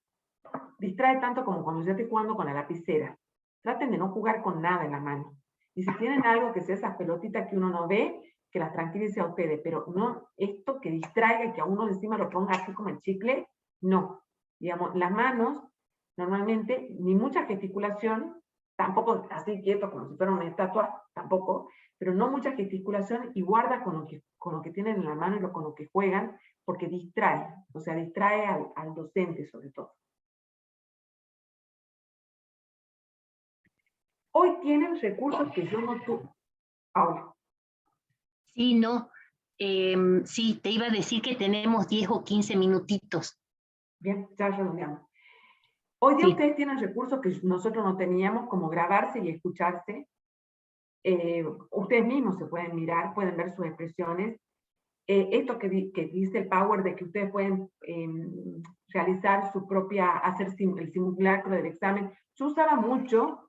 Speaker 2: Distrae tanto como cuando yo estoy jugando con la lapicera. Traten de no jugar con nada en la mano. Y si tienen algo que sea esas pelotitas que uno no ve, que las tranquilice a ustedes, pero no esto que distraiga y que a uno encima lo ponga así como el chicle, no. Digamos, las manos, normalmente, ni mucha gesticulación, tampoco así quieto como si fuera una estatua, tampoco, pero no mucha gesticulación y guarda con lo que tienen en la mano y con lo que juegan, porque distrae, o sea, distrae al docente sobre todo. Hoy tienen recursos que yo no tuve. Ahora.
Speaker 1: Sí, no. Sí, te iba a decir que tenemos 10 o 15 minutitos.
Speaker 2: Bien, ya redondeamos. Hoy día
Speaker 1: Sí.
Speaker 2: ustedes tienen recursos que nosotros no teníamos, como grabarse y escucharse. Ustedes mismos se pueden mirar, pueden ver sus expresiones. Esto que dice el Power de que ustedes pueden realizar su propia, hacer el simulacro del examen. Yo usaba mucho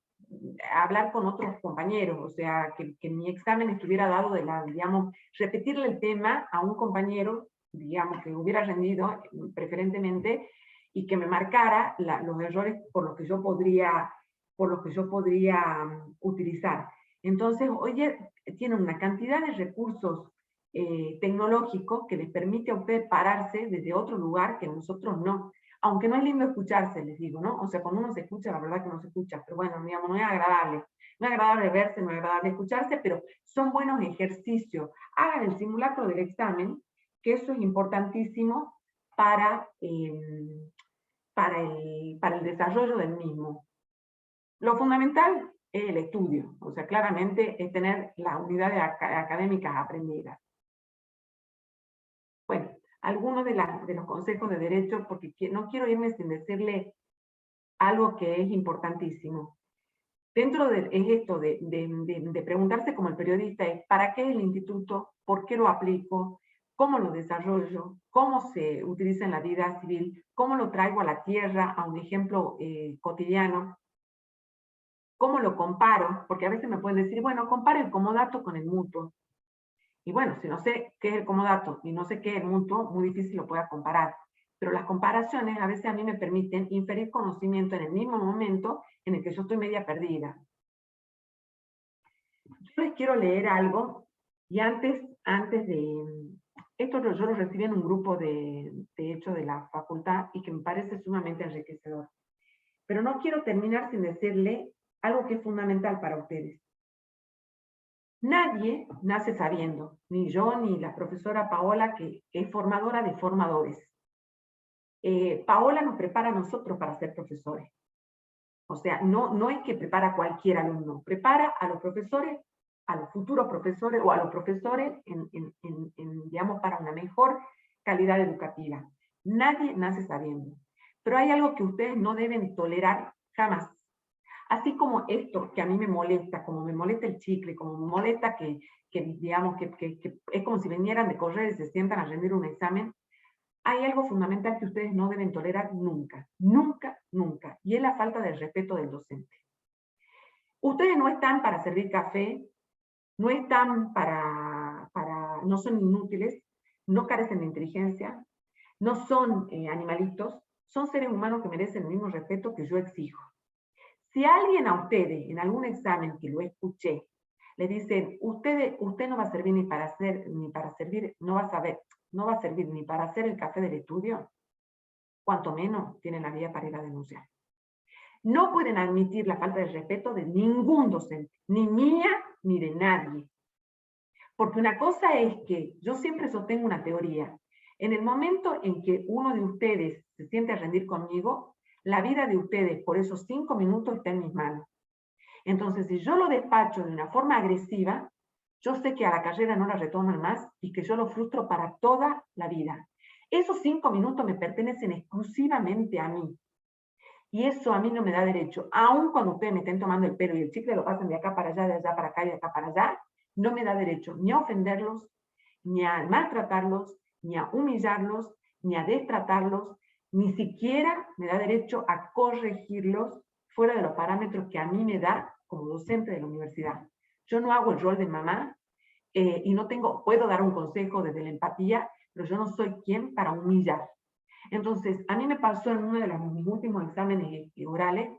Speaker 2: hablar con otros compañeros, o sea, que mi examen estuviera dado digamos, repetirle el tema a un compañero, digamos, que hubiera rendido preferentemente, y que me marcara los errores por los que yo podría utilizar. Entonces, oye, tienen una cantidad de recursos tecnológicos que les permite a ustedes pararse desde otro lugar que nosotros no. Aunque no es lindo escucharse, les digo, ¿no? O sea, cuando uno se escucha, la verdad que no se escucha, pero bueno, digamos, no es agradable. No es agradable verse, no es agradable escucharse, pero son buenos ejercicios. Hagan el simulacro del examen, que eso es importantísimo para el desarrollo del mismo. Lo fundamental es el estudio, o sea, claramente es tener las unidades académicas aprendidas. Bueno, algunos de los consejos de derecho, porque no quiero irme sin decirle algo que es importantísimo. Dentro de esto de preguntarse como el periodista es, ¿para qué el instituto? ¿Por qué lo aplico? ¿Cómo lo desarrollo? ¿Cómo se utiliza en la vida civil? ¿Cómo lo traigo a la tierra, a un ejemplo cotidiano? ¿Cómo lo comparo? Porque a veces me pueden decir, bueno, compare el comodato con el mutuo. Y bueno, si no sé qué es el comodato y no sé qué es el mutuo, muy difícil lo pueda comparar. Pero las comparaciones a veces a mí me permiten inferir conocimiento en el mismo momento en el que yo estoy media perdida. Yo les quiero leer algo, y antes de... Esto yo lo recibí en un grupo de hecho de la facultad y que me parece sumamente enriquecedor. Pero no quiero terminar sin decirle algo que es fundamental para ustedes. Nadie nace sabiendo, ni yo ni la profesora Paola, que es formadora de formadores. Paola nos prepara a nosotros para ser profesores. O sea, no es que prepara a cualquier alumno, prepara a los profesores, a los futuros profesores o a los profesores, digamos, para una mejor calidad educativa. Nadie nace sabiendo. Pero hay algo que ustedes no deben tolerar jamás. Así como esto que a mí me molesta, como me molesta el chicle, como me molesta digamos, que es como si vinieran de correr y se sientan a rendir un examen, hay algo fundamental que ustedes no deben tolerar nunca, nunca, nunca, y es la falta de respeto del docente. Ustedes no están para servir café, no están no son inútiles, no carecen de inteligencia, no son animalitos, son seres humanos que merecen el mismo respeto que yo exijo. Si alguien a ustedes, en algún examen que lo escuché, le dicen, usted no va a servir no va a servir ni para hacer el café del estudio, cuanto menos tienen la vía para ir a denunciar. No pueden admitir la falta de respeto de ningún docente, ni mía ni de nadie. Porque una cosa es que yo siempre sostengo una teoría. En el momento en que uno de ustedes se siente a rendir conmigo, la vida de ustedes por esos 5 minutos está en mis manos. Entonces, si yo lo despacho de una forma agresiva, yo sé que a la carrera no la retoman más y que yo lo frustro para toda la vida. Esos 5 minutos me pertenecen exclusivamente a mí. Y eso a mí no me da derecho. Aun cuando ustedes me estén tomando el pelo y el chicle lo pasan de acá para allá, de allá para acá y de acá para allá, no me da derecho ni a ofenderlos, ni a maltratarlos, ni a humillarlos, ni a destratarlos, ni siquiera me da derecho a corregirlos fuera de los parámetros que a mí me da como docente de la universidad. Yo no hago el rol de mamá y no puedo dar un consejo desde la empatía, pero yo no soy quien para humillar. Entonces, a mí me pasó en uno de mis últimos exámenes orales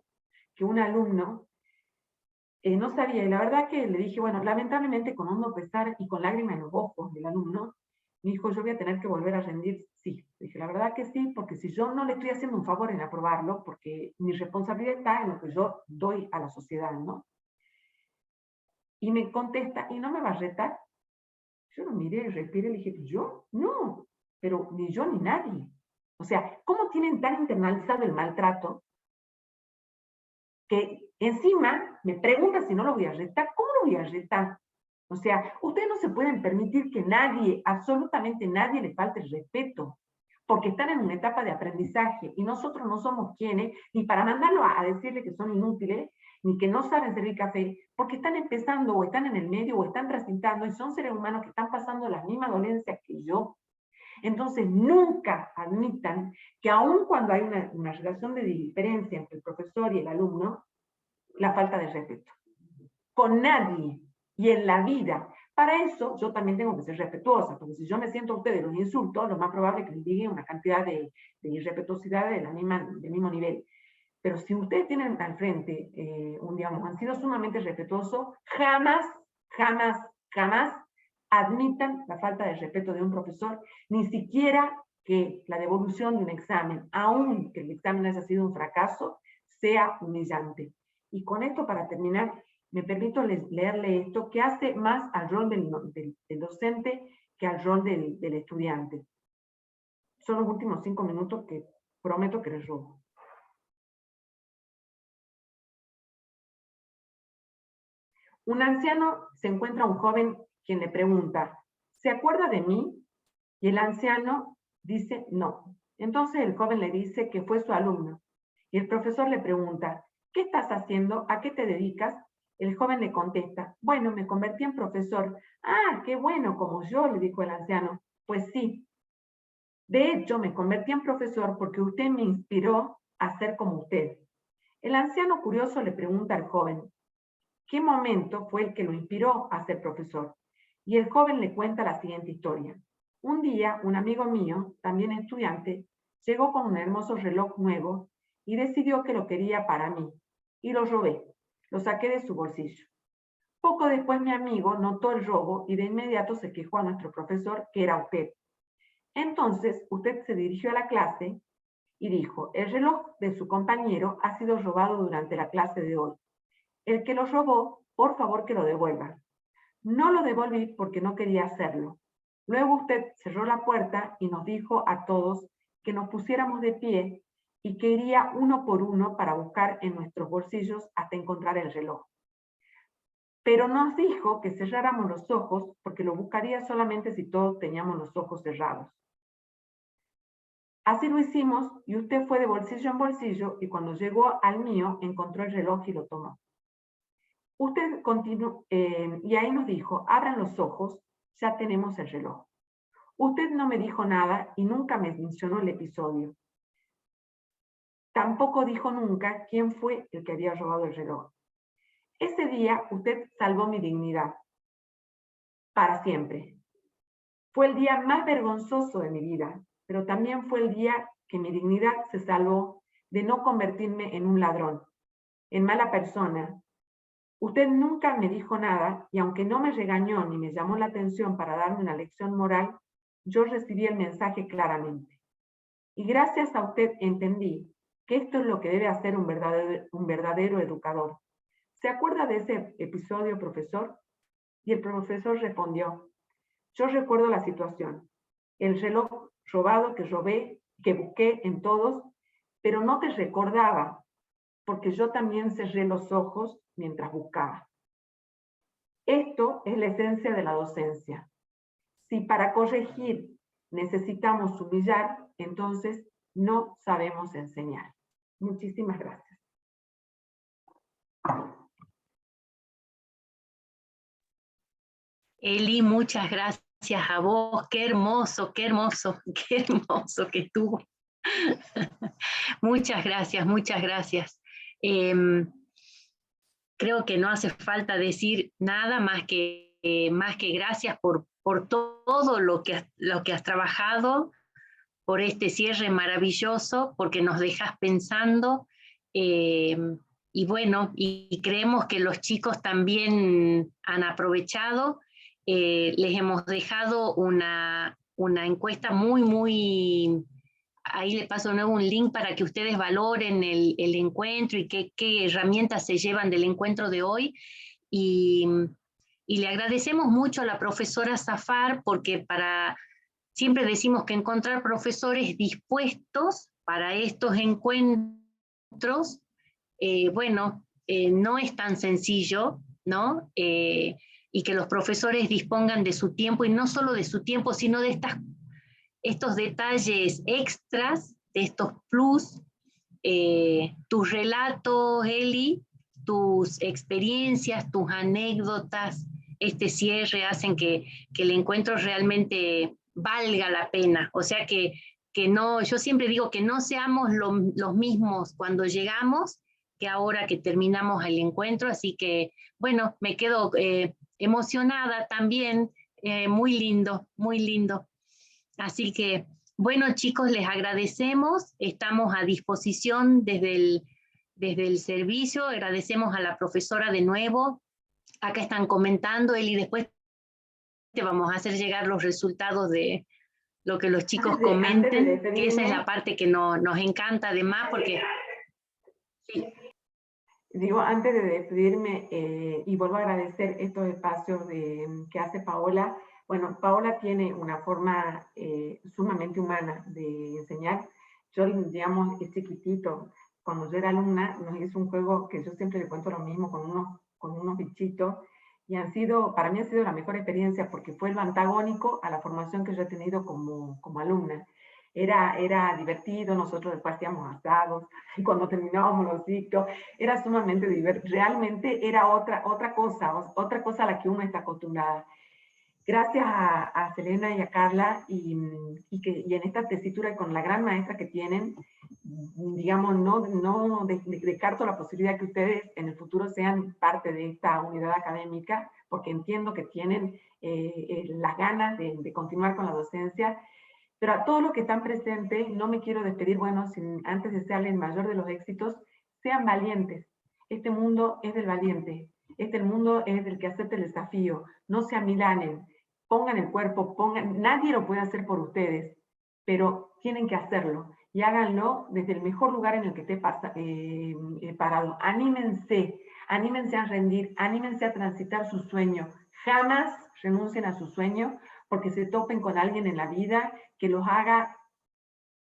Speaker 2: que un alumno no sabía, y la verdad que le dije, bueno, lamentablemente con hondo pesar y con lágrimas en los ojos del alumno, me dijo, yo voy a tener que volver a rendir. Sí, dije, la verdad que sí, porque si yo no le estoy haciendo un favor en aprobarlo, porque mi responsabilidad está en lo que yo doy a la sociedad, ¿no? Y me contesta, ¿y no me va a retar? Yo lo miré y respiré y le dije, ¿yo? No, pero ni yo ni nadie. O sea, ¿cómo tienen tan internalizado el maltrato que encima me pregunta si no lo voy a retar? ¿Cómo lo voy a retar? O sea, ustedes no se pueden permitir que nadie, absolutamente nadie, le falte el respeto, porque están en una etapa de aprendizaje y nosotros no somos quienes, ni para mandarlo a decirle que son inútiles, ni que no saben servir café, porque están empezando o están en el medio o están transitando y son seres humanos que están pasando las mismas dolencias que yo. Entonces, nunca admitan que aun cuando hay una relación de diferencia entre el profesor y el alumno, la falta de respeto. Con nadie y en la vida. Para eso, yo también tengo que ser respetuosa, porque si yo me siento a ustedes los insultos, lo más probable es que les diga una cantidad de irrespetuosidad del mismo nivel. Pero si ustedes tienen al frente, digamos, han sido sumamente respetuosos, jamás, jamás, jamás admitan la falta de respeto de un profesor, ni siquiera que la devolución de un examen, aun que el examen haya sido un fracaso, sea humillante. Y con esto, para terminar, me permito leerle esto, que hace más al rol del docente que al rol del estudiante. Son los últimos 5 minutos que prometo que les robo. Un anciano se encuentra a un joven quien le pregunta, ¿se acuerda de mí? Y el anciano dice, no. Entonces el joven le dice que fue su alumno. Y el profesor le pregunta, ¿qué estás haciendo? ¿A qué te dedicas? El joven le contesta, bueno, me convertí en profesor. Ah, qué bueno, como yo, le dijo el anciano. Pues sí. De hecho, me convertí en profesor porque usted me inspiró a ser como usted. El anciano curioso le pregunta al joven, ¿qué momento fue el que lo inspiró a ser profesor? Y el joven le cuenta la siguiente historia. Un día, un amigo mío, también estudiante, llegó con un hermoso reloj nuevo y decidió que lo quería para mí. Y lo robé. Lo saqué de su bolsillo. Poco después mi amigo notó el robo y de inmediato se quejó a nuestro profesor, que era usted. Entonces, usted se dirigió a la clase y dijo, el reloj de su compañero ha sido robado durante la clase de hoy. El que lo robó, por favor que lo devuelva. No lo devolví porque no quería hacerlo. Luego usted cerró la puerta y nos dijo a todos que nos pusiéramos de pie y que iría uno por uno para buscar en nuestros bolsillos hasta encontrar el reloj. Pero nos dijo que cerráramos los ojos porque lo buscaría solamente si todos teníamos los ojos cerrados. Así lo hicimos y usted fue de bolsillo en bolsillo y cuando llegó al mío encontró el reloj y lo tomó. Usted continuó, y ahí nos dijo, abran los ojos, ya tenemos el reloj. Usted no me dijo nada y nunca me mencionó el episodio. Tampoco dijo nunca quién fue el que había robado el reloj. Ese día usted salvó mi dignidad. Para siempre. Fue el día más vergonzoso de mi vida, pero también fue el día que mi dignidad se salvó de no convertirme en un ladrón, en mala persona. Usted nunca me dijo nada y aunque no me regañó ni me llamó la atención para darme una lección moral, yo recibí el mensaje claramente. Y gracias a usted entendí que esto es lo que debe hacer un verdadero educador. ¿Se acuerda de ese episodio, profesor? Y el profesor respondió, yo recuerdo la situación, el reloj robado que busqué en todos, pero no te recordaba, porque yo también cerré los ojos mientras buscaba. Esto es la esencia de la docencia. Si para corregir necesitamos humillar, entonces no sabemos enseñar. Muchísimas gracias.
Speaker 1: Eli, muchas gracias a vos. Qué hermoso, qué hermoso, qué hermoso que estuvo. Muchas gracias, muchas gracias. Creo que no hace falta decir nada más que gracias por todo lo que has trabajado, por este cierre maravilloso, porque nos dejas pensando, y bueno, y creemos que los chicos también han aprovechado. Les hemos dejado una encuesta muy, ahí le paso de nuevo un link para que ustedes valoren el encuentro y qué herramientas se llevan del encuentro de hoy. Y le agradecemos mucho a la profesora Zafar, porque siempre decimos que encontrar profesores dispuestos para estos encuentros, no es tan sencillo, ¿no? Y que los profesores dispongan de su tiempo, y no solo de su tiempo, sino de estos detalles extras, de estos plus. Tus relatos, Eli, tus experiencias, tus anécdotas, este cierre hacen que el encuentro realmente valga la pena. O sea que no, yo siempre digo que no seamos los mismos cuando llegamos que ahora que terminamos el encuentro. Así que, bueno, me quedo emocionada también, muy lindo, muy lindo. Así que, bueno, chicos, les agradecemos, estamos a disposición desde el servicio, agradecemos a la profesora de nuevo. Acá están comentando, Eli, después te vamos a hacer llegar los resultados de lo que los chicos comenten, que esa es la parte que nos encanta además, porque... Sí.
Speaker 2: Digo, antes de despedirme, y vuelvo a agradecer estos espacios que hace Paola. Bueno, Paola tiene una forma sumamente humana de enseñar. Yo, digamos, es chiquitito. Cuando yo era alumna, nos hizo un juego que yo siempre le cuento lo mismo, con unos bichitos, y para mí ha sido la mejor experiencia, porque fue lo antagónico a la formación que yo he tenido como alumna. Era divertido, nosotros después hacíamos asados, y cuando terminábamos los ciclos, era sumamente divertido. Realmente era otra cosa a la que uno está acostumbrada. Gracias a Selena y a Carla, y en esta tesitura, con la gran maestra que tienen, digamos, no descarto la posibilidad que ustedes en el futuro sean parte de esta unidad académica, porque entiendo que tienen las ganas de continuar con la docencia. Pero a todos los que están presentes, no me quiero despedir, antes de desearles el mayor de los éxitos. Sean valientes. Este mundo es del valiente. Este mundo es del que acepta el desafío. No se amilanen. Pongan el cuerpo, nadie lo puede hacer por ustedes, pero tienen que hacerlo. Y háganlo desde el mejor lugar en el que esté parado. Anímense a rendir, anímense a transitar su sueño. Jamás renuncien a su sueño, porque se topen con alguien en la vida que los haga,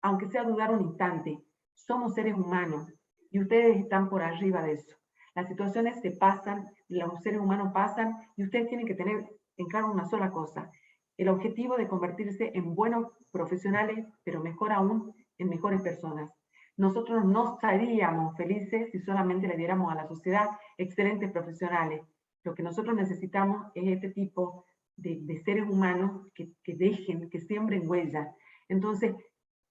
Speaker 2: aunque sea dudar un instante. Somos seres humanos y ustedes están por arriba de eso. Las situaciones se pasan, los seres humanos pasan, y ustedes tienen que tener en claro una sola cosa: el objetivo de convertirse en buenos profesionales, pero mejor aún, en mejores personas. Nosotros no estaríamos felices si solamente le diéramos a la sociedad excelentes profesionales. Lo que nosotros necesitamos es este tipo de seres humanos que dejen, que siembren huella. Entonces,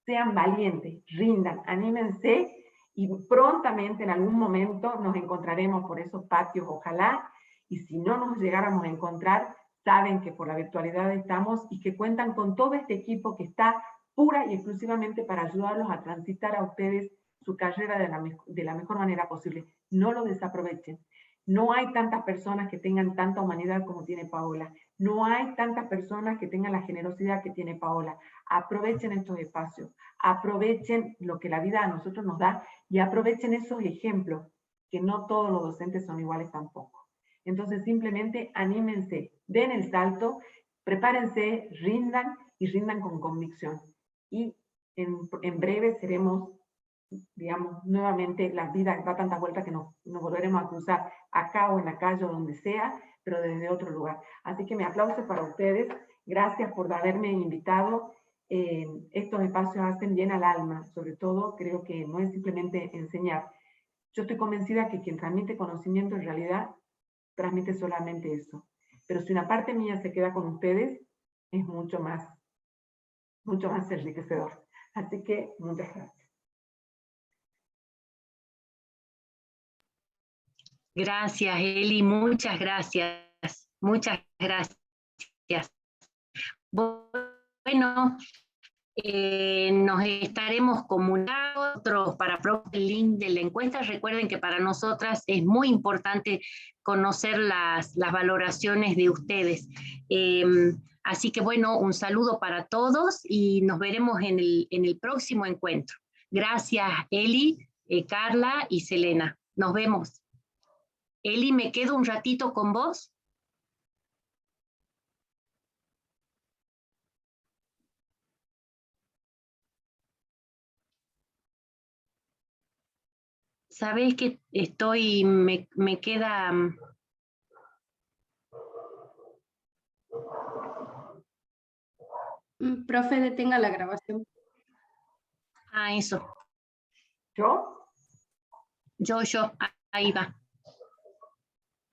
Speaker 2: sean valientes, rindan, anímense, y prontamente, en algún momento, nos encontraremos por esos patios, ojalá. Y si no nos llegáramos a encontrar, saben que por la virtualidad estamos, y que cuentan con todo este equipo que está pura y exclusivamente para ayudarlos a transitar a ustedes su carrera de la mejor manera posible. No lo desaprovechen. No hay tantas personas que tengan tanta humanidad como tiene Paola. No hay tantas personas que tengan la generosidad que tiene Paola. Aprovechen estos espacios, aprovechen lo que la vida a nosotros nos da y aprovechen esos ejemplos, que no todos los docentes son iguales tampoco. Entonces simplemente anímense, den el salto, prepárense, rindan y rindan con convicción. Y en breve seremos, digamos, nuevamente la vida da tantas vueltas que nos volveremos a cruzar acá o en la calle o donde sea, pero desde otro lugar. Así que mi aplauso para ustedes. Gracias por haberme invitado. Estos espacios hacen bien al alma. Sobre todo, creo que no es simplemente enseñar. Yo estoy convencida que quien transmite conocimiento en realidad transmite solamente eso. Pero si una parte mía se queda con ustedes, es mucho más enriquecedor. Así que muchas gracias.
Speaker 1: Gracias, Eli, muchas gracias. Muchas gracias. Bueno, nos estaremos comunicando para el link de la encuesta. Recuerden que para nosotras es muy importante conocer las valoraciones de ustedes. Así que bueno, un saludo para todos y nos veremos en el próximo encuentro. Gracias, Eli, Carla y Selena. Nos vemos. Eli, ¿me quedo un ratito con vos? Sabés que me queda...
Speaker 4: Profe, detenga la grabación.
Speaker 1: Ah, eso.
Speaker 2: ¿Yo?
Speaker 1: Yo, ahí va.